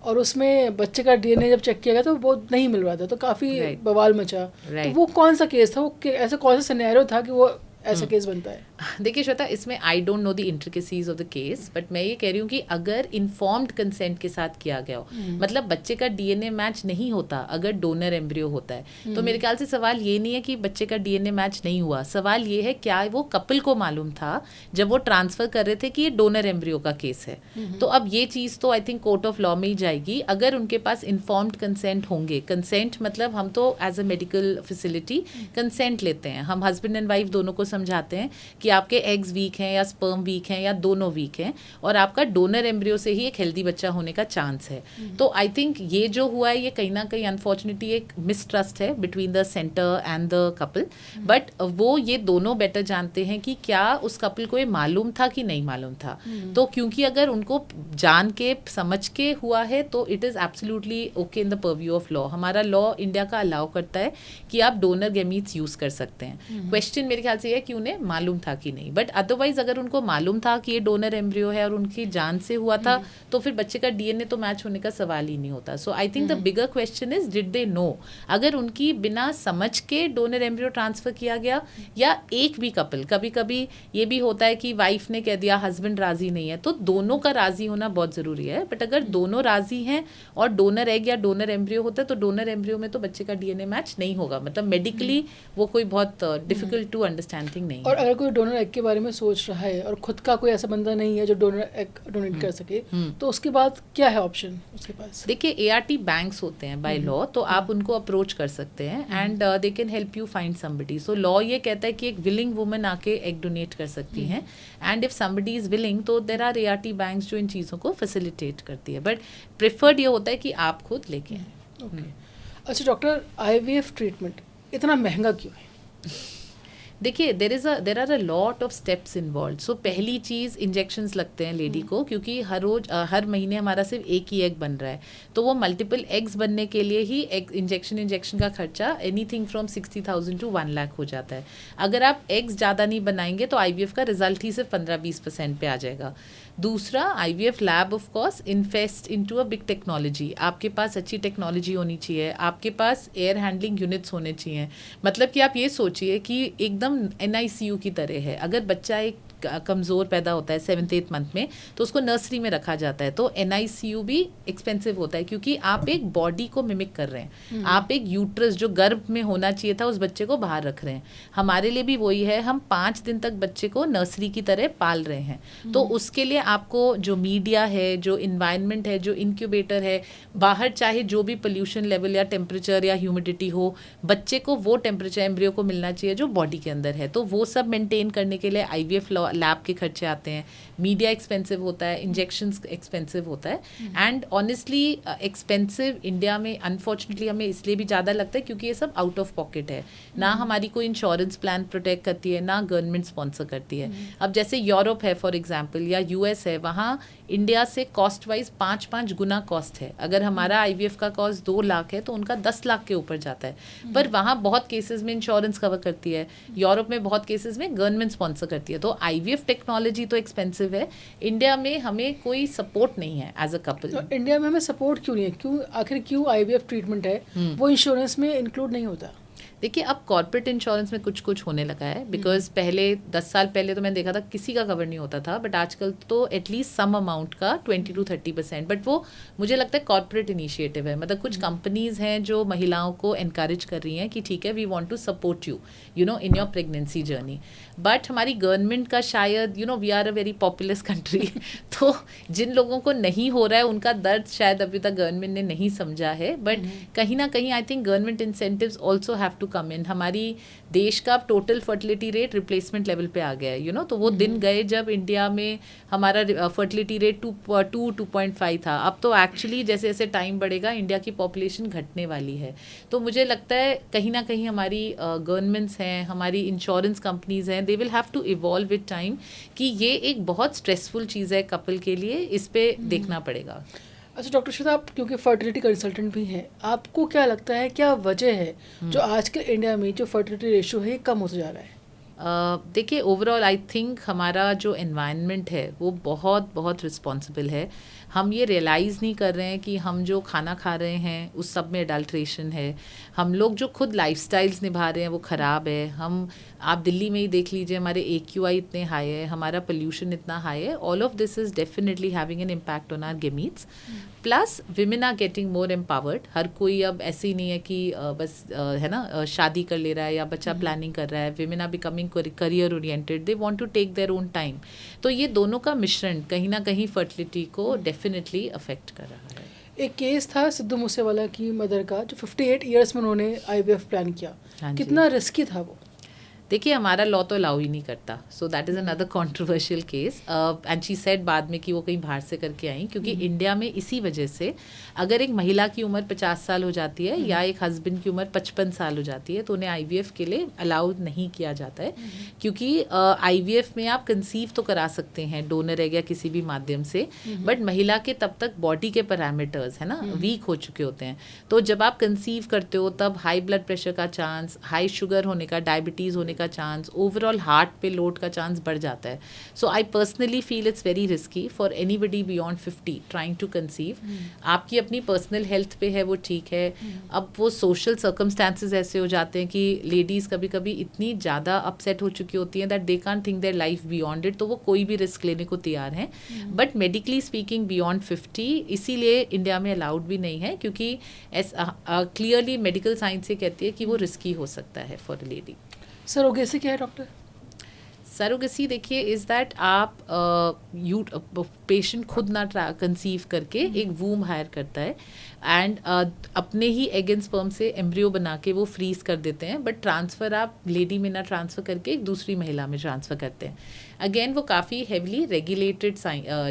और उसमें बच्चे का DNA जब चेक किया गया तो वो नहीं मिल रहा था, तो काफ़ी बवाल मचा। तो वो कौन सा केस था, वो ऐसा कौन सा सिनेरियो था कि वो ऐसा केस बनता है? देखिए श्वेता, इसमें I don't know the intricacies of the case, but मैं ये कह रही हूँ कि अगर इन्फॉर्म्ड कंसेंट के साथ किया गया हो, मतलब बच्चे का DNA मैच नहीं होता अगर डोनर एम्ब्रियो होता है, तो मेरे ख्याल से सवाल ये नहीं है कि बच्चे का DNA मैच नहीं हुआ, सवाल ये है क्या वो कपल को मालूम था जब वो ट्रांसफर कर रहे थे कि ये डोनर एम्ब्रियो का केस है। तो अब ये चीज़ तो I think court of law में ही जाएगी। अगर उनके पास इन्फॉर्म्ड कंसेंट होंगे, कंसेंट मतलब हम तो as a medical facility consent लेते हैं, हम हस्बैंड एंड वाइफ दोनों को समझाते हैं कि आपके एग्स वीक हैं या स्पर्म वीक हैं या दोनों वीक हैं और आपका डोनर एम्ब्रियो से ही एक हेल्दी बच्चा होने का चांस है। तो आई थिंक ये जो हुआ है ये कहीं ना कहीं अनफॉर्चुनेटली एक मिसट्रस्ट है between the centre and the couple. But वो ये दोनों बेटर जानते हैं कि क्या उस कपल को ये मालूम था कि नहीं मालूम था। तो क्योंकि अगर उनको जान के समझ के हुआ है तो it is absolutely okay in the purview of law. हमारा लॉ इंडिया का अलाउ करता है कि आप डोनर गैमीट्स यूज़ कर सकते हैं। क्वेश्चन मेरे ख्याल से ये है कि उन्हें मालूम था कि नहीं, बट अदरवाइज अगर उनको मालूम था कि ये डोनर एम्ब्रियो है और उनकी जान से हुआ था तो फिर बच्चे का DNA तो मैच होने का सवाल ही नहीं होता। So I think the bigger question is did they know. अगर उनकी बिना समझ के डोनर एम्ब्रियो ट्रांसफर किया गया, या एक भी कपल, कभी कभी ये भी होता है कि वाइफ ने कह दिया हस्बैंड राजी नहीं है, तो दोनों का राजी होना बहुत ज़रूरी है। बट अगर दोनों राजी हैं और डोनर एग या डोनर एम्ब्रियो होता है तो डोनर एम्ब्रियो में तो बच्चे का DNA मैच नहीं होगा। मतलब मेडिकली वो कोई बहुत डिफिकल्ट टू अंडरस्टैंड थिंग नहीं। और अगर कोई डोनर एग के बारे में सोच रहा है और खुद का कोई ऐसा बंदा नहीं है जो डोनर एग डोनेट कर सके, तो उसके बाद क्या है ऑप्शन उसके पास? देखिए ART बैंक्स होते हैं बाय लॉ, तो आप उनको अप्रोच कर सकते हैं and they can help you find somebody. So law ये कहता है कि एक विलिंग वुमन आके एग डोनेट कर सकती हैं and if somebody is willing तो देयर आर ART बैंक्स जो इन चीज़ों को फैसिलिटेट करती है। बट प्रेफर्ड ये होता है कि आप खुद लेके आएँ। ओके, अच्छा डॉक्टर, IVF ट्रीटमेंट इतना महंगा क्यों है? देखिए there are a lot of steps involve. So पहली चीज़ इंजेक्शंस लगते हैं लेडी को, क्योंकि हर महीने हमारा सिर्फ एक ही एग बन रहा है, तो वो मल्टीपल एग्स बनने के लिए ही इंजेक्शन का खर्चा एनीथिंग फ्रॉम 60,000 to 1 लाख हो जाता है। अगर आप एग्स ज़्यादा नहीं बनाएंगे तो IVF का रिजल्ट ही सिर्फ 15-20% पे आ जाएगा। दूसरा, IVF lab of course invest into a big technology. आपके पास अच्छी टेक्नोलॉजी होनी चाहिए, आपके पास एयर हैंडलिंग यूनिट्स होने चाहिए। मतलब कि आप ये सोचिए कि एकदम NICU की तरह है। अगर बच्चा एक कमज़ोर पैदा होता है 7th-8th मंथ में तो उसको नर्सरी में रखा जाता है, तो NICU भी एक्सपेंसिव होता है क्योंकि आप एक बॉडी को मिमिक कर रहे हैं। आप एक यूट्रस जो गर्भ में होना चाहिए था उस बच्चे को बाहर रख रहे हैं। हमारे लिए भी वही है, हम 5 दिन तक बच्चे को नर्सरी की तरह पाल रहे हैं। तो उसके लिए आपको जो मीडिया है, जो इन्वायरमेंट है, जो इंक्यूबेटर है, बाहर चाहे जो भी पोल्यूशन लेवल या टेम्परेचर या ह्यूमिडिटी हो, बच्चे को वो टेम्परेचर एम्ब्रियो को मिलना चाहिए जो बॉडी के अंदर है। तो वो सब मेंटेन करने के लिए IVF लैब के खर्चे आते हैं, मीडिया एक्सपेंसिव होता है, इंजेक्शंस एक्सपेंसिव होता है, एंड ऑनेस्टली एक्सपेंसिव इंडिया में अनफॉर्चुनेटली हमें इसलिए भी ज़्यादा लगता है क्योंकि ये सब आउट ऑफ पॉकेट है, ना हमारी कोई इंश्योरेंस प्लान प्रोटेक्ट करती है, ना गवर्नमेंट स्पॉन्सर करती है। अब जैसे यूरोप है फॉर एग्जांपल, या यूएस है, वहाँ इंडिया से कॉस्ट वाइज 5 गुना कॉस्ट है। अगर हमारा आईवीएफ का कॉस्ट 2 लाख है तो उनका 10 लाख के ऊपर जाता है, पर वहाँ बहुत केसेस में इंश्योरेंस कवर करती है, यूरोप में बहुत केसेस में गवर्नमेंट स्पॉन्सर करती है। तो आईवीएफ टेक्नोलॉजी तो एक्सपेंसिव है, इंडिया में हमें कोई सपोर्ट नहीं है एज अ कपल। तो इंडिया में हमें सपोर्ट क्यों नहीं है? क्यों आईवीएफ ट्रीटमेंट है वो इंश्योरेंस में इंक्लूड नहीं होता? देखिए, अब कॉर्पोरेट इंश्योरेंस में कुछ होने लगा है, बिकॉज पहले 10 साल पहले तो मैंने देखा था किसी का कवर नहीं होता था, बट आजकल तो एटलीस्ट सम अमाउंट का 20 to 30%, बट वो मुझे लगता है कॉर्पोरेट इनिशिएटिव है। मतलब कुछ कंपनीज हैं जो महिलाओं को एनकरेज कर रही हैं कि ठीक है, we want to support you in your pregnancy journey, but हमारी गवर्नमेंट का शायद we are a very populous country तो जिन लोगों को नहीं हो रहा है उनका दर्द शायद अभी तक गवर्नमेंट ने नहीं समझा है, बट कहीं ना कहीं I think government incentives also have to come in. हमारी देश का total fertility rate replacement level पे आ गया है, तो वो दिन गए जब इंडिया में हमारा फर्टिलिटी रेट 2.5 था। अब तो एक्चुअली जैसे जैसे टाइम बढ़ेगा इंडिया की पॉपुलेशन घटने वाली है। तो मुझे लगता है कहीं ना कहीं हमारी गवर्नमेंट्स हैं, हमारी इंश्योरेंस कंपनीज हैं, they will have to evolve with time कि ये एक बहुत स्ट्रेसफुल चीज़ है कपल के लिए, इस पे देखना पड़ेगा। अच्छा डॉक्टर श्वेता, आप क्योंकि फर्टिलिटी कंसल्टेंट भी हैं, आपको क्या लगता है क्या वजह है जो आजकल इंडिया में जो फर्टिलिटी रेशियो है कम होता जा रहा है? देखिए, ओवरऑल आई थिंक हमारा जो एनवायरनमेंट है वो बहुत बहुत रिस्पॉन्सिबल है। हम ये रियलाइज़ नहीं कर रहे हैं कि हम जो खाना खा रहे हैं उस सब में एडल्ट्रेशन है, हम लोग जो खुद लाइफस्टाइल्स निभा रहे हैं वो ख़राब है। आप दिल्ली में ही देख लीजिए, हमारे AQI इतने हाई है, हमारा पोल्यूशन इतना हाई है, all of this is definitely having an impact on our gametes. Plus women are getting more empowered. हर कोई अब ऐसे ही नहीं है कि बस है ना शादी कर ले रहा है या बच्चा प्लानिंग कर रहा है। Women are becoming career oriented, they want to take their own time. तो ये दोनों का मिश्रण कहीं ना कहीं फर्टिलिटी को डेफिनेटली अफेक्ट कर रहा है। एक केस था सिद्धू मूसेवाला की मदर का, जो 58 ईयर्स में उन्होंने IVF प्लान किया। कितना रिस्की था वो? देखिए, हमारा लॉ तो अलाउ ही नहीं करता, so that is another controversial case. And she said बाद में कि वो कहीं बाहर से करके आई, क्योंकि इंडिया में इसी वजह से अगर एक महिला की उम्र 50 साल हो जाती है या एक हस्बैंड की उम्र 55 साल हो जाती है तो उन्हें IVF के लिए अलाउड नहीं किया जाता है, क्योंकि IVF में आप कंसीव तो करा सकते हैं डोनर एग या किसी भी माध्यम से, बट महिला के तब तक बॉडी के पैरामीटर्स है ना वीक हो चुके होते हैं। तो जब आप कंसीव करते हो तब हाई ब्लड प्रेशर का चांस, हाई शुगर होने का, डायबिटीज़ होने का चांस, ओवरऑल हार्ट पे लोड का चांस बढ़ जाता है। So I personally feel it's very risky for anybody beyond 50 trying to conceive. आपकी अपनी पर्सनल हेल्थ पे है वो ठीक है, अब वो सोशल सर्कमस्टांसेस ऐसे हो जाते हैं कि लेडीज़ कभी कभी इतनी ज़्यादा अपसेट हो चुकी होती हैं that they can't think their life beyond it, तो वो कोई भी रिस्क लेने को तैयार हैं। बट मेडिकली स्पीकिंग बियॉन्ड 50 इसीलिए इंडिया में अलाउड भी नहीं है, क्योंकि क्लियरली मेडिकल साइंस से कहती है कि वो रिस्की हो सकता है फॉर अ लेडी। सरोगेसी क्या है डॉक्टर? सरोगेसी देखिए इज़ दैट आप पेशेंट खुद ना कंसीव करके एक वूम हायर करता है एंड अपने ही एग एंड स्पर्म से एम्ब्रियो बना के वो फ्रीज कर देते हैं, बट ट्रांसफ़र आप लेडी में ना ट्रांसफ़र करके एक दूसरी महिला में ट्रांसफ़र करते हैं। अगेन वो काफ़ी हेवली रेगुलेटेड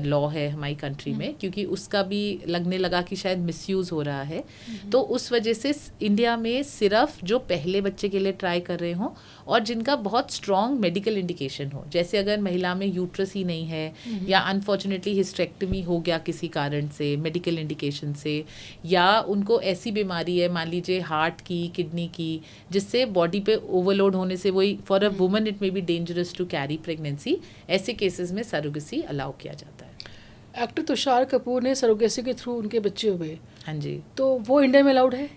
लॉ है हमारी कंट्री में, क्योंकि उसका भी लगने लगा कि शायद मिसयूज़ हो रहा है। तो उस वजह से इंडिया में सिर्फ जो पहले बच्चे के लिए ट्राई कर रहे हों और जिनका बहुत स्ट्रॉन्ग मेडिकल इंडिकेशन हो, जैसे अगर महिला में यूट्रस ही नहीं है या अनफॉर्चुनेटली हिस्टेक्टमी हो गया किसी कारण से, मेडिकल इंडिकेशन से, या उनको ऐसी बीमारी है मान लीजिए हार्ट की, किडनी की, जिससे बॉडी पे ओवरलोड होने से वही for a woman it may be dangerous to carry pregnancy, ऐसे केसेस में सरोगेसी अलाउ किया जाता है। एक्टर तुषार कपूर ने सरोगेसी के थ्रू उनके बच्चे हुए। हाँ जी। तो वो इंडिया में अलाउड है?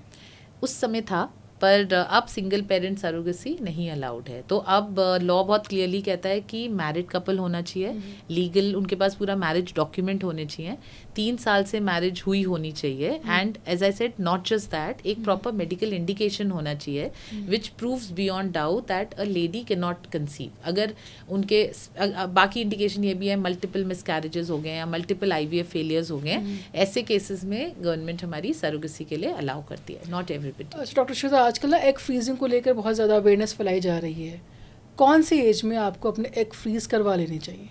उस समय था, पर अब सिंगल पेरेंट सरोगेसी नहीं अलाउड है। तो अब लॉ बहुत क्लियरली कहता है कि मैरिड कपल होना चाहिए, लीगल उनके पास पूरा मैरिज डॉक्यूमेंट होने चाहिए, 3 साल से मैरिज हुई होनी चाहिए, and as I said not just that, एक प्रॉपर मेडिकल इंडिकेशन होना चाहिए which proves beyond doubt that a lady can not conceive. अगर उनके बाकी इंडिकेशन ये भी है, मल्टीपल मिसकैरेजेस हो गए या मल्टीपल IVF फेलियर्स हो गए, ऐसे केसेस में गवर्नमेंट हमारी सरोगेसी के लिए अलाउ करती है, नॉट एवरीबडी। डॉक्टर श्वेता, आजकल ना एग फ्रीजिंग को लेकर बहुत ज़्यादा अवेयरनेस फैलाई जा रही है, कौन सी एज में आपको अपने एग फ्रीज करवा लेने चाहिए?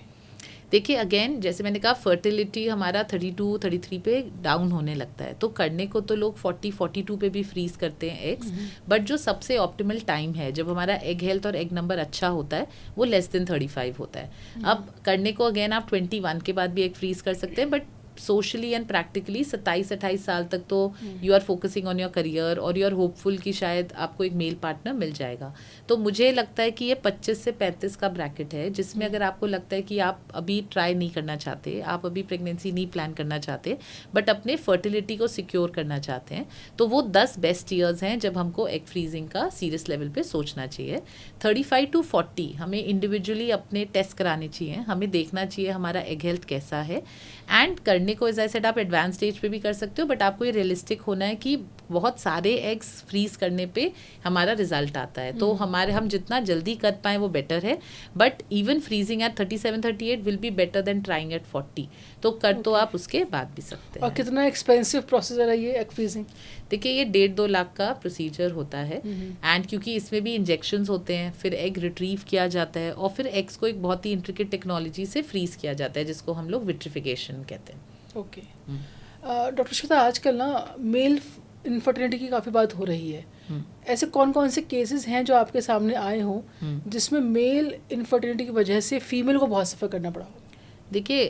देखिए अगेन जैसे मैंने कहा फर्टिलिटी हमारा 32-33 पे डाउन होने लगता है, तो करने को तो लोग 40-42 पे भी फ्रीज करते हैं एग्स, बट जो सबसे ऑप्टिमल टाइम है जब हमारा एग हेल्थ और एग नंबर अच्छा होता है वो लेस देन 35 होता है। अब करने को अगेन आप 21 के बाद भी एग फ्रीज कर सकते हैं, बट सोशली एंड प्रैक्टिकली 27-28 साल तक तो you are focusing on your career और यू आर होपफुल कि शायद आपको एक मेल पार्टनर मिल जाएगा। तो मुझे लगता है कि ये 25 से 35 का ब्रैकेट है जिसमें अगर आपको लगता है कि आप अभी ट्राई नहीं करना चाहते, आप अभी प्रेगनेंसी नहीं प्लान करना चाहते, बट अपने फर्टिलिटी को सिक्योर करना चाहते हैं, तो वो 10 बेस्ट ईयर्स हैं जब हमको एग फ्रीजिंग का सीरियस लेवल पे सोचना चाहिए। 35 to 40 हमें इंडिविजुअली अपने टेस्ट कराने चाहिए, हमें देखना चाहिए हमारा एग हेल्थ कैसा है, एंड करने को एज आई सेड आप एडवांस स्टेज पे भी कर सकते हो, बट आपको ये रियलिस्टिक होना है कि बहुत सारे एग्स फ्रीज करने पे हमारा रिजल्ट आता है, तो हम जितना जल्दी कर पाएँ वो बेटर है, but even freezing at 37-38 will be better than trying at 40, तो कर तो आप उसके बाद भी सकते हैं। और कितना एक्सपेंसिव प्रोसीजर है ये एग फ्रीजिंग? देखिए ये 1.5-2 लाख का प्रोसीजर होता है, एंड क्योंकि इसमें भी इंजेक्शंस होते हैं, फिर एग रिट्रीव किया जाता है और फिर एग्स को एक बहुत ही इंट्रिकेट टेक्नोलॉजी से फ्रीज किया जाता है जिसको हम लोग विट्रिफिकेशन कहते हैं। ओके डॉक्टर श्वेता, आजकल ना मेल इनफर्टिलिटी की काफ़ी बात हो रही है, ऐसे कौन कौन से केसेस हैं जो आपके सामने आए हों जिसमें मेल इनफर्टिलिटी की वजह से फीमेल को बहुत सफ़र करना पड़ा हो? देखिए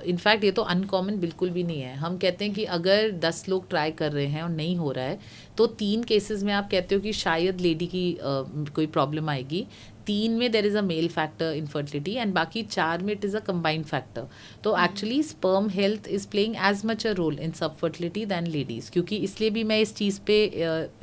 इनफैक्ट ये तो अनकॉमन बिल्कुल भी नहीं है। हम कहते हैं कि अगर 10 लोग ट्राई कर रहे हैं और नहीं हो रहा है तो 3 केसेस में आप कहते हो कि शायद लेडी की कोई प्रॉब्लम आएगी, 3 में there is a male factor infertility and बाकी 4 में it is a combined factor. तो actually sperm health is playing as much a role in subfertility then ladies, क्योंकि इसलिए भी मैं इस चीज़ पे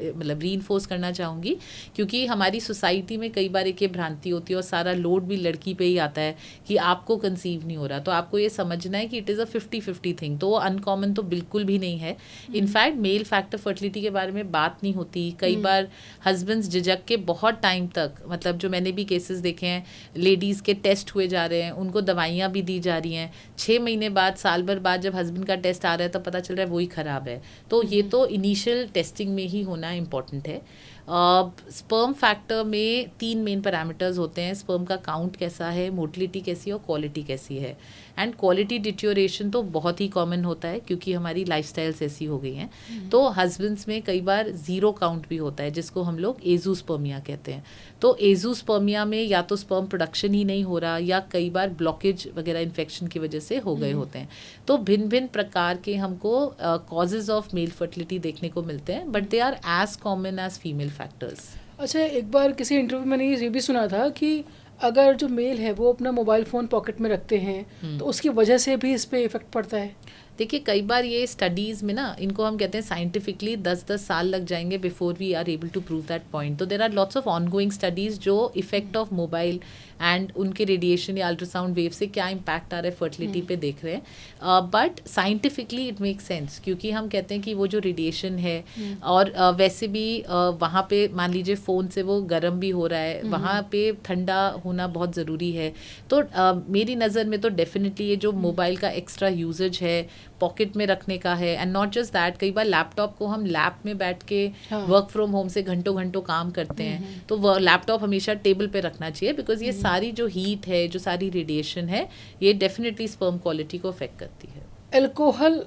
मतलब रीइंफोर्स करना चाहूँगी, क्योंकि हमारी सोसाइटी में कई बार एक ये भ्रांति होती है और सारा लोड भी लड़की पे ही आता है कि आपको कंसीव नहीं हो रहा, तो आपको ये समझना है कि इट इज़ अ 50-50 थिंग, तो वो अनकॉमन तो बिल्कुल भी नहीं है। इनफैक्ट मेल फैक्टर फर्टिलिटी के बारे में बात नहीं होती, कई बार हस्बैंड्स झिझक के बहुत टाइम तक, मतलब जो मैंने भी केसेस देखे हैं, लेडीज़ के टेस्ट हुए जा रहे हैं, उनको दवाइयाँ भी दी जा रही हैं, 6 महीने बाद, साल भर बाद जब हस्बैंड का टेस्ट आ रहा है तब पता चल रहा है वही ख़राब है। तो ये तो इनिशियल टेस्टिंग में ही होना इम्पॉर्टेंट है। स्पर्म फैक्टर में 3 मेन पैरामीटर्स होते हैं, स्पर्म का काउंट कैसा है, मोटिलिटी कैसी है और क्वालिटी कैसी है। एंड क्वालिटी डिटोरिएशन तो बहुत ही कॉमन होता है क्योंकि हमारी लाइफस्टाइल्स ऐसी हो गई हैं। तो हस्बैंड्स में कई बार 0 काउंट भी होता है जिसको हम लोग एजोस्पर्मिया कहते हैं। तो एजोस्पर्मिया में या तो स्पर्म प्रोडक्शन ही नहीं हो रहा या कई बार ब्लॉकेज वगैरह इन्फेक्शन की वजह से हो गए होते हैं। तो भिन्न भिन्न प्रकार के हमको कॉजेज ऑफ मेल फर्टिलिटी देखने को मिलते हैं, but they are as common as female factors. अच्छा, एक बार किसी इंटरव्यू में मैंने ये भी सुना था कि अगर जो मेल है वो अपना मोबाइल फ़ोन पॉकेट में रखते हैं तो उसकी वजह से भी इस पे इफेक्ट पड़ता है। देखिए कई बार ये स्टडीज़ में ना, इनको हम कहते हैं साइंटिफिकली 10-10 साल लग जाएंगे before we are able to prove that point. तो there are lots of ongoing studies जो इफेक्ट ऑफ मोबाइल एंड उनके रेडिएशन या अल्ट्रासाउंड वेव से क्या इम्पैक्ट आ रहा है फर्टिलिटी पे देख रहे हैं। But scientifically it make sense, क्योंकि हम कहते हैं कि वो जो रेडिएशन है और वैसे भी वहाँ पे मान लीजिए फ़ोन से वो गर्म भी हो रहा है, वहाँ पे ठंडा होना बहुत ज़रूरी है। तो मेरी नज़र में तो डेफिनेटली ये जो मोबाइल का एक्स्ट्रा यूजेज है, पॉकेट में रखने का है, एंड नॉट जस्ट दैट, कई बार लैपटॉप को हम लैब में बैठ के वर्क फ्रॉम होम से घंटों घंटों काम करते हैं, तो वो लैपटॉप हमेशा टेबल पे रखना चाहिए, बिकॉज ये सारी जो हीट है, जो सारी रेडिएशन है, ये डेफिनेटली स्पर्म क्वालिटी को अफेक्ट करती है। अल्कोहल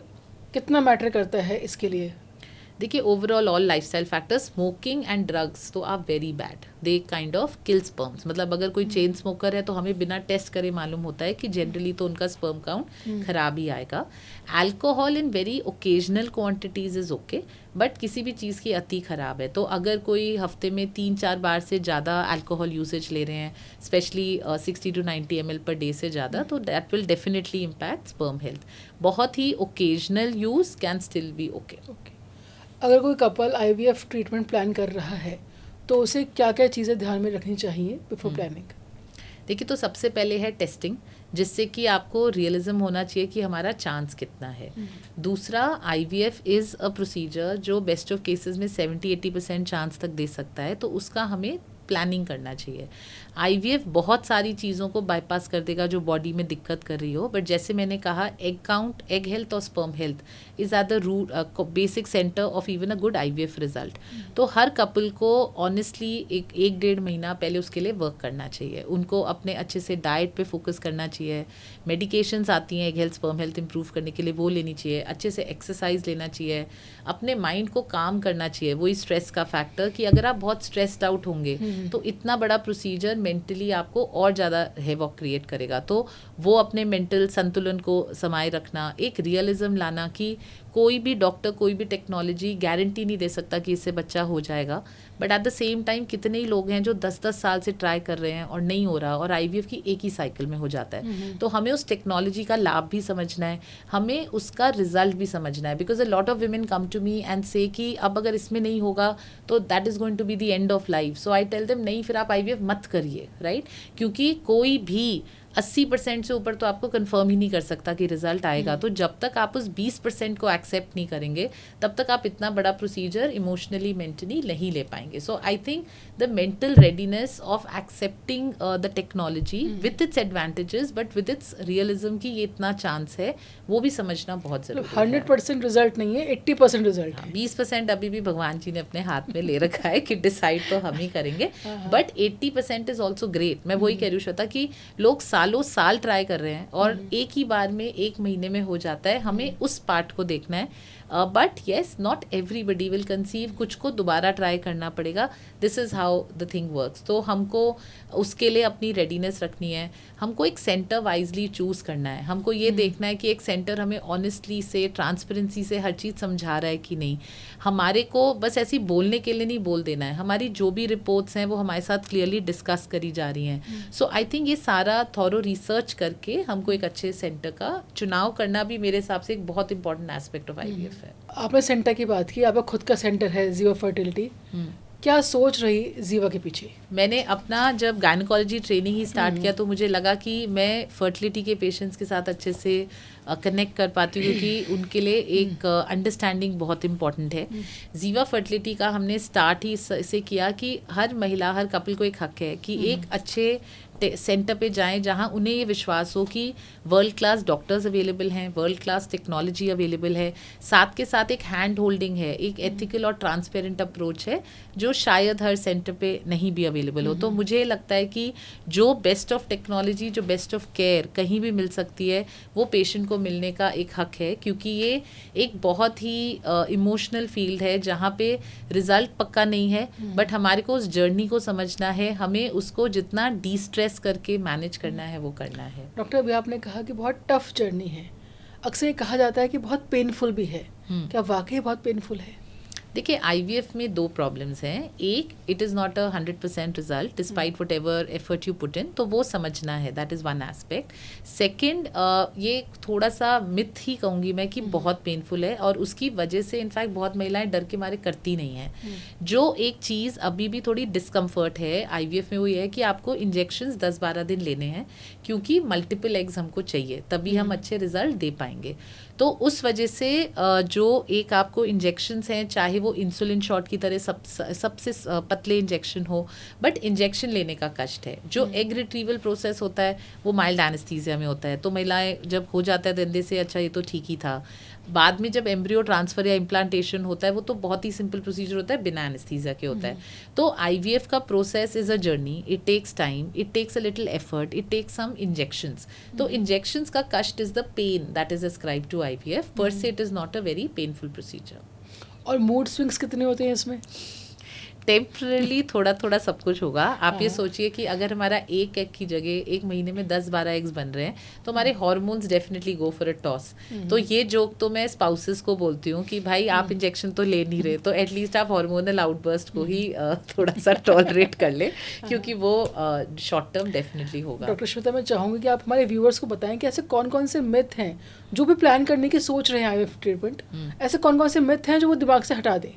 कितना मैटर करता है इसके लिए? देखिए overall all lifestyle factors, smoking and drugs तो are very bad, they kind of kill sperms. मतलब अगर कोई चेन स्मोकर है तो हमें बिना टेस्ट करे मालूम होता है कि जनरली तो उनका स्पर्म काउंट खराब ही आएगा। Alcohol in very occasional quantities is okay, but किसी भी चीज़ की अति ख़राब है। तो अगर कोई हफ्ते में 3-4 बार से ज़्यादा अल्कोहल यूसेज ले रहे हैं, specially 60 to 90 ml per day से ज़्यादा, तो that will definitely impact sperm health. बहुत ही occasional use can still be okay. अगर कोई कपल IVF ट्रीटमेंट प्लान कर रहा है तो उसे क्या क्या चीज़ें ध्यान में रखनी चाहिए बिफोर प्लानिंग? देखिए तो सबसे पहले है टेस्टिंग, जिससे कि आपको रियलिज्म होना चाहिए कि हमारा चांस कितना है। दूसरा, IVF इज़ अ प्रोसीजर जो बेस्ट ऑफ केसेस में 70-80% चांस तक दे सकता है, तो उसका हमें प्लानिंग करना चाहिए। IVF बहुत सारी चीज़ों को बाईपास कर देगा जो बॉडी में दिक्कत कर रही हो, बट जैसे मैंने कहा एग काउंट, एग हेल्थ और sperm health is at the root basic center of even a good IVF result. तो हर कपल को ऑनेस्टली एक डेढ़ महीना पहले उसके लिए वर्क करना चाहिए। उनको अपने अच्छे से डाइट पे फोकस करना चाहिए, मेडिकेशंस आती हैं egg health sperm health improve करने के लिए, वो लेनी चाहिए, अच्छे से एक्सरसाइज लेना चाहिए, अपने माइंड को काम करना चाहिए। वही स्ट्रेस का फैक्टर कि अगर आप बहुत स्ट्रेस्ड आउट होंगे तो इतना बड़ा प्रोसीजर मेंटली आपको और ज़्यादा हेवॉक क्रिएट करेगा। तो वो अपने मेंटल संतुलन को समाये रखना, एक रियलिज्म लाना कि कोई भी डॉक्टर, कोई भी टेक्नोलॉजी गारंटी नहीं दे सकता कि इससे बच्चा हो जाएगा, but at the same time कितने ही लोग हैं जो 10-10 साल से ट्राई कर रहे हैं और नहीं हो रहा, और IVF की एक ही साइकिल में हो जाता है। तो हमें उस टेक्नोलॉजी का लाभ भी समझना है, हमें उसका रिजल्ट भी समझना है, because a lot of women come to me and say कि अब अगर इसमें नहीं होगा तो that is going to be the end of life. So I tell them नहीं, फिर आप IVF मत करिए, राइट? क्योंकि कोई भी 80% से ऊपर तो आपको कंफर्म ही नहीं कर सकता कि रिजल्ट आएगा। तो जब तक आप उस 20% को एक्सेप्ट नहीं करेंगे तब तक आप इतना बड़ा प्रोसीजर इमोशनली मेंटली नहीं ले पाएंगे। So I think the mental readiness of accepting the technology with its advantages but with its realism की ये इतना चांस है, वो भी समझना बहुत जरूरी है। 100% रिजल्ट नहीं है, 80% रिजल्ट है। 20% अभी भी भगवान जी ने अपने हाथ में ले रखा है कि डिसाइड तो हम ही करेंगे, बट 80% इज ऑल्सो ग्रेट। मैं वही कह रही हूँ श्वेता कि लोग सालों साल ट्राई कर रहे हैं और एक ही बार में एक महीने में हो जाता है। हमें उस पार्ट को देखना है, but yes not everybody will conceive, कुछ को दोबारा ट्राई करना पड़ेगा। This is how the thing works. तो हमको उसके लिए अपनी रेडीनेस रखनी है, हमको एक सेंटर वाइजली चूज़ करना है, हमको ये देखना है कि एक सेंटर हमें ऑनेस्टली से, ट्रांसपेरेंसी से हर चीज़ समझा रहा है कि नहीं। हमारे को बस ऐसी बोलने के लिए नहीं बोल देना है, हमारी जो भी रिपोर्ट्स हैं वो हमारे साथ क्लियरली डिस्कस करी जा रही हैं। सो आई थिंक ये सारा थॉरो रिसर्च करके हमको एक अच्छे सेंटर का चुनाव करना भी मेरे हिसाब से एक बहुत इंपॉर्टेंट एस्पेक्ट ऑफ IVF है। आपने सेंटर की बात की, आपका खुद का सेंटर है जीवा फर्टिलिटी, क्या सोच रही जीवा के पीछे? मैंने अपना जब गायनोकोलॉजी ट्रेनिंग ही स्टार्ट किया तो मुझे लगा कि मैं फर्टिलिटी के पेशेंट्स के साथ अच्छे से कनेक्ट कर पाती हूँ, क्योंकि उनके लिए एक अंडरस्टैंडिंग बहुत इंपॉर्टेंट है। जीवा फर्टिलिटी का हमने स्टार्ट ही इससे किया कि हर महिला, हर कपल को एक हक है कि एक अच्छे सेंटर पे जाएं जहां उन्हें ये विश्वास हो कि वर्ल्ड क्लास डॉक्टर्स अवेलेबल हैं, वर्ल्ड क्लास टेक्नोलॉजी अवेलेबल है, साथ के साथ एक हैंड होल्डिंग है, एक एथिकल और ट्रांसपेरेंट अप्रोच है जो शायद हर सेंटर पे नहीं भी अवेलेबल हो। तो मुझे लगता है कि जो बेस्ट ऑफ टेक्नोलॉजी, जो बेस्ट ऑफ केयर कहीं भी मिल सकती है वो पेशेंट को मिलने का एक हक है, क्योंकि ये एक बहुत ही इमोशनल फील्ड है जहाँ पे रिजल्ट पक्का नहीं है, बट हमारे को उस जर्नी को समझना है, हमें उसको जितना डिस्ट्रेस करके मैनेज करना है वो करना है। डॉक्टर, अभी आपने कहा कि बहुत टफ जर्नी है, अक्सर ये कहा जाता है कि बहुत पेनफुल भी है, क्या वाकई बहुत पेनफुल है? देखिए IVF में 2 प्रॉब्लम्स हैं। एक, it is not a 100% result despite what ever effort you put इन, तो वो समझना है, that is one aspect. Second, ये थोड़ा सा मिथ ही कहूँगी मैं कि बहुत पेनफुल है, और उसकी वजह से इनफैक्ट बहुत महिलाएं डर के मारे करती नहीं हैं। जो एक चीज़ अभी भी थोड़ी डिस्कम्फर्ट है IVF में वो ये है कि आपको इंजेक्शंस 10-12 दिन लेने हैं, क्योंकि मल्टीपल एग्स हमको चाहिए, तभी हम अच्छे रिजल्ट दे पाएंगे। तो उस वजह से जो एक आपको इंजेक्शंस हैं, चाहे वो इंसुलिन शॉट की तरह सबसे पतले इंजेक्शन हो, बट इंजेक्शन लेने का कष्ट है। जो एग रिट्रीवल प्रोसेस होता है वो माइल्ड एनेस्थीसिया में होता है, तो महिलाएं जब हो जाता है धंधे से, अच्छा ये तो ठीक ही था। बाद में जब एम्ब्रियो ट्रांसफ़र या इम्प्लांटेशन होता है वो तो बहुत ही सिंपल प्रोसीजर होता है, बिना एनेस्थीसिया के होता है। तो IVF का process is a journey, it takes time, it takes a little effort, it takes some injections. तो इंजेक्शंस का कष्ट is the pain that is ascribed to IVF, per se it is not a very painful procedure. और mood swings कितने होते हैं इसमें? Temporarily थोड़ा थोड़ा सब कुछ होगा। आप ये सोचिए कि अगर हमारा एक एग की जगह एक महीने में 10-12 एग्स बन रहे हैं तो हमारे hormones definitely go for a toss. तो ये जोक तो मैं स्पाउसेस को बोलती हूँ कि भाई आप इंजेक्शन तो ले नहीं रहे, तो एटलीस्ट आप हार्मोनल आउटबर्स्ट को ही थोड़ा सा टॉलरेट कर ले, क्योंकि वो शॉर्ट टर्म डेफिनेटली होगा। डॉक्टर श्वेता, मैं चाहूँगी कि आप हमारे व्यूअर्स को बताएं कि ऐसे कौन कौन से मिथ हैं जो भी प्लान करने की सोच रहे हैं IVF ट्रीटमेंट, ऐसे कौन कौन से मिथ हैं जो वो दिमाग से हटा दें?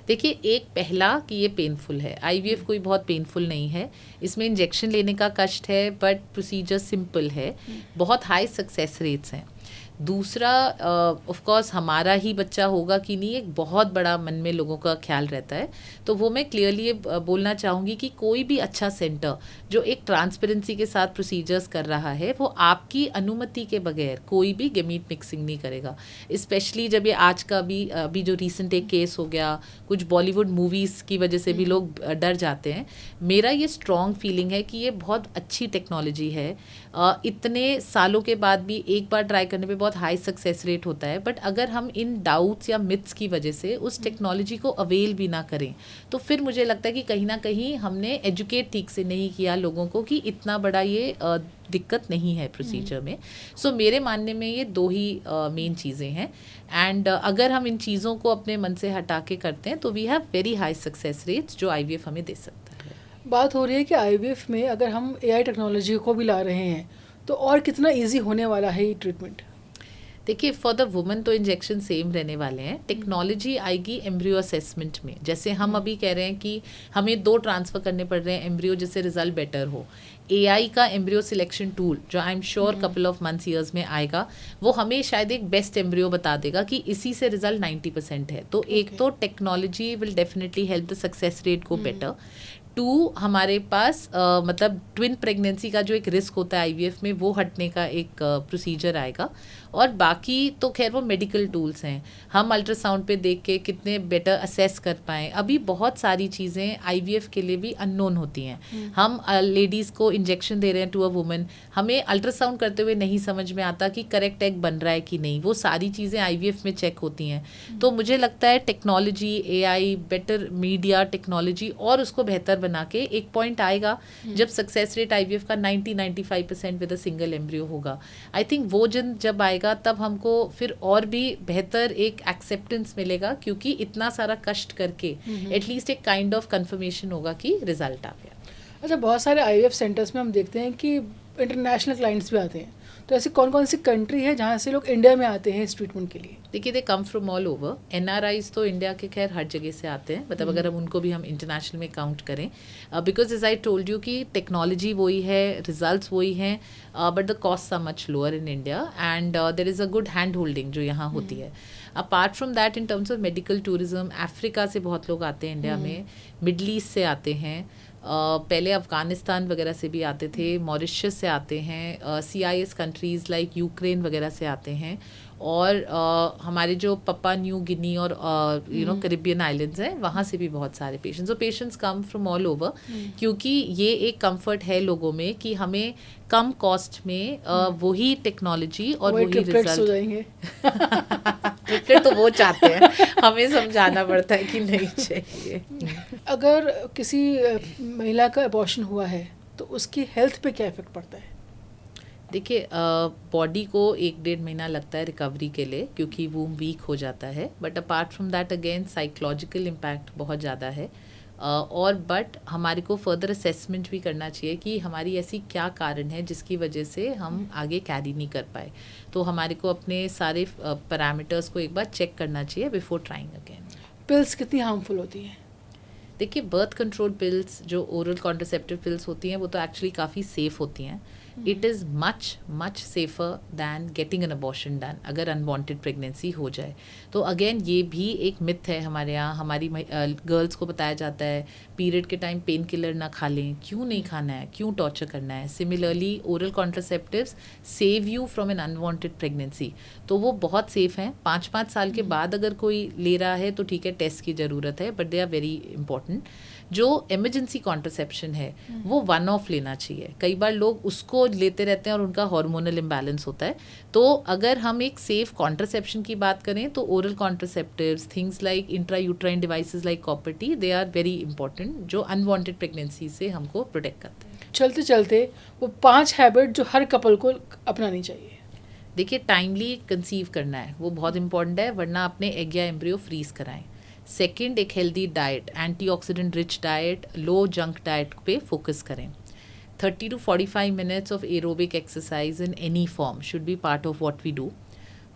देखिए, एक पहला कि ये पेनफुल है, IVF कोई बहुत पेनफुल नहीं है, इसमें इंजेक्शन लेने का कष्ट है बट प्रोसीजर सिंपल है, बहुत हाई सक्सेस रेट्स हैं। दूसरा ऑफ कोर्स हमारा ही बच्चा होगा कि नहीं, एक बहुत बड़ा मन में लोगों का ख्याल रहता है। तो वो मैं क्लियरली ये बोलना चाहूँगी कि कोई भी अच्छा सेंटर जो एक ट्रांसपेरेंसी के साथ प्रोसीजर्स कर रहा है, वो आपकी अनुमति के बगैर कोई भी गेमीट मिक्सिंग नहीं करेगा। स्पेशली जब ये आज का अभी जो रिसेंट एक केस हो गया, कुछ बॉलीवुड मूवीज़ की वजह से भी लोग डर जाते हैं। मेरा ये स्ट्रॉन्ग फीलिंग है कि ये बहुत अच्छी टेक्नोलॉजी है। इतने सालों के बाद भी एक बार ट्राई करने पे बहुत हाई सक्सेस रेट होता है, बट अगर हम इन डाउट्स या मिथ्स की वजह से उस टेक्नोलॉजी को अवेल भी ना करें, तो फिर मुझे लगता है कि कहीं ना कहीं हमने एजुकेट ठीक से नहीं किया लोगों को कि इतना बड़ा ये दिक्कत नहीं है प्रोसीजर में। सो मेरे मानने में ये दो ही मेन चीज़ें हैं। एंड अगर हम इन चीज़ों को अपने मन से हटा के करते हैं तो we have very high success rates जो IVF हमें दे सकता है। बात हो रही है कि IVF में अगर हम AI टेक्नोलॉजी को भी ला रहे हैं तो और कितना इजी होने वाला है ये ट्रीटमेंट? देखिए, फॉर द वुमन तो इंजेक्शन सेम रहने वाले हैं। टेक्नोलॉजी आएगी एम्ब्रियो असेसमेंट में। जैसे हम अभी कह रहे हैं कि हमें 2 ट्रांसफ़र करने पड़ रहे हैं एम्ब्रियो जिससे रिजल्ट बेटर हो। AI का एम्ब्रियो सिलेक्शन टूल जो I am sure couple of months years में आएगा, वो हमें शायद एक बेस्ट एम्ब्रियो बता देगा कि इसी से रिजल्ट 90% है। तो एक तो technology will definitely help the success rate को बेटर। 2, हमारे पास मतलब ट्विन प्रेगनेंसी का जो एक रिस्क होता है IVF में, वो हटने का एक प्रोसीजर आएगा। और बाकी तो खैर वो मेडिकल टूल्स हैं, हम अल्ट्रासाउंड पे देख के कितने बेटर असेस कर पाएँ। अभी बहुत सारी चीज़ें IVF के लिए भी अननोन होती हैं। हम लेडीज़ को इंजेक्शन दे रहे हैं टू अ वुमन, हमें अल्ट्रासाउंड करते हुए नहीं समझ में आता कि करेक्ट एग बन रहा है कि नहीं। वो सारी चीज़ें IVF में चेक होती हैं। तो मुझे लगता है technology, AI, better media technology और उसको बेहतर बना के एक पॉइंट आएगा जब सक्सेस रेट IVF का 90-95% विद अ सिंगल एम्ब्रियो होगा। आई थिंक वो जब आएगा तब हमको फिर और भी बेहतर एक एक्सेप्टेंस मिलेगा, क्योंकि इतना सारा कष्ट करके एटलीस्ट एक काइंड ऑफ कंफर्मेशन होगा कि रिजल्ट आ गया। अच्छा, बहुत सारे IVF सेंटर्स में हम देखते हैं कि इंटरनेशनल क्लाइंट्स भी आते हैं, तो ऐसी कौन कौन सी कंट्री है जहाँ से लोग इंडिया में आते हैं इस ट्रीटमेंट के लिए? देखिए, they come from all over. NRIs तो इंडिया के खैर हर जगह से आते हैं, मतलब अगर हम उनको भी हम इंटरनेशनल में काउंट करें, because as I told you कि टेक्नोलॉजी वही है, रिजल्ट्स वही हैं, but the cost are much lower in India and there is a good hand holding जो यहाँ होती है। Apart from that, in terms of medical tourism, Africa से बहुत लोग आते हैं इंडिया में, मिडल ईस्ट से आते हैं, पहले अफ़गानिस्तान वगैरह से भी आते थे, मॉरिशस से आते हैं, CIS कंट्रीज़ लाइक यूक्रेन वगैरह से आते हैं, और हमारे जो पप्पा न्यू गिनी और कैरिबियन आइलैंड्स हैं, वहाँ से भी बहुत सारे पेशेंट्स। तो patients come from all over, क्योंकि ये एक कंफर्ट है लोगों में कि हमें कम कॉस्ट में वही टेक्नोलॉजी और वही रिजल्ट हो जाएंगे। फिर तो वो चाहते हैं, हमें समझाना पड़ता है कि नहीं चाहिए। अगर किसी महिला का अबॉर्शन हुआ है तो उसकी हेल्थ पे क्या इफेक्ट पड़ता है? देखिए, बॉडी को 1-1.5 महीना लगता है रिकवरी के लिए, क्योंकि वूम वीक हो जाता है। But apart from that again psychological impact बहुत ज़्यादा है। और बट हमारे को फर्दर असेसमेंट भी करना चाहिए कि हमारी ऐसी क्या कारण है जिसकी वजह से हम आगे कैरी नहीं कर पाए। तो हमारे को अपने सारे पैरामीटर्स को एक बार चेक करना चाहिए बिफोर ट्राइंग अगेन। पिल्स कितनी हार्मफुल होती हैं? देखिए, बर्थ कंट्रोल पिल्स जो ओरल कॉन्ट्रासेप्टिव पिल्स होती हैं, वो तो एक्चुअली काफ़ी सेफ़ होती हैं। It is much safer than getting an abortion done अगर अनवांटेड प्रेगनेंसी हो जाए। तो अगेन ये भी एक मिथ है हमारे यहाँ। हमारी गर्ल्स को बताया जाता है पीरियड के टाइम पेन किलर ना खा लें। क्यों नहीं खाना है, क्यों टॉर्चर करना है? Similarly oral contraceptives save you from an unwanted pregnancy, तो वो बहुत सेफ़ हैं। 5-5 साल के बाद अगर कोई ले रहा है तो ठीक है, टेस्ट की ज़रूरत है, but they are very important. जो इमरजेंसी कॉन्ट्रासेप्शन है वो 1 ऑफ लेना चाहिए। कई बार लोग उसको लेते रहते हैं और उनका हार्मोनल इम्बैलेंस होता है। तो अगर हम एक सेफ कॉन्ट्रासेप्शन की बात करें तो oral contraceptives, things like intrauterine devices like copper T, they are very important, जो अनवांटेड प्रेगनेंसी से हमको प्रोटेक्ट करते हैं। चलते चलते वो 5 हैबिट जो हर कपल को अपनानी चाहिए। देखिए, टाइमली कंसीव करना है, वो बहुत इंपॉर्टेंट है, वरना अपने एग या एम्ब्रियो फ्रीज कराएं। सेकंड, एक healthy diet, antioxidant rich diet, low junk diet पे फोकस करें। 30 to 45 minutes of aerobic exercise in any form should be part of what we do.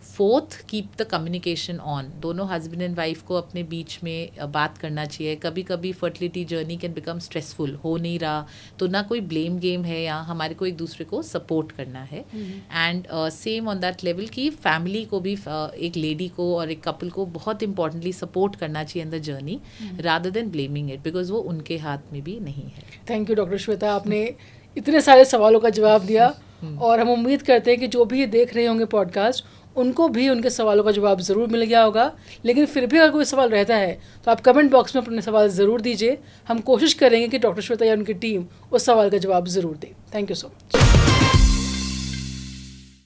Fourth, keep the communication on. दोनों husband and wife को अपने बीच में बात करना चाहिए. कभी कभी fertility journey can become stressful, हो नहीं रहा तो ना कोई ब्लेम गेम है, या हमारे को एक दूसरे को सपोर्ट करना है. And same on that level कि फैमिली को भी एक लेडी को और एक कपल को बहुत इंपॉर्टेंटली सपोर्ट करना चाहिए in the journey rather than blaming it, because वो उनके हाथ में भी नहीं है. थैंक यू डॉक्टर श्वेता, आपने इतने सारे सवालों का जवाब दिया और हम उम्मीद करते हैं कि जो भी ये देख रहे होंगे पॉडकास्ट उनको भी उनके सवालों का जवाब ज़रूर मिल गया होगा. लेकिन फिर भी अगर कोई सवाल रहता है तो आप कमेंट बॉक्स में अपने सवाल ज़रूर दीजिए. हम कोशिश करेंगे कि डॉक्टर श्वेता या उनकी टीम उस सवाल का जवाब ज़रूर दें. Thank you so much.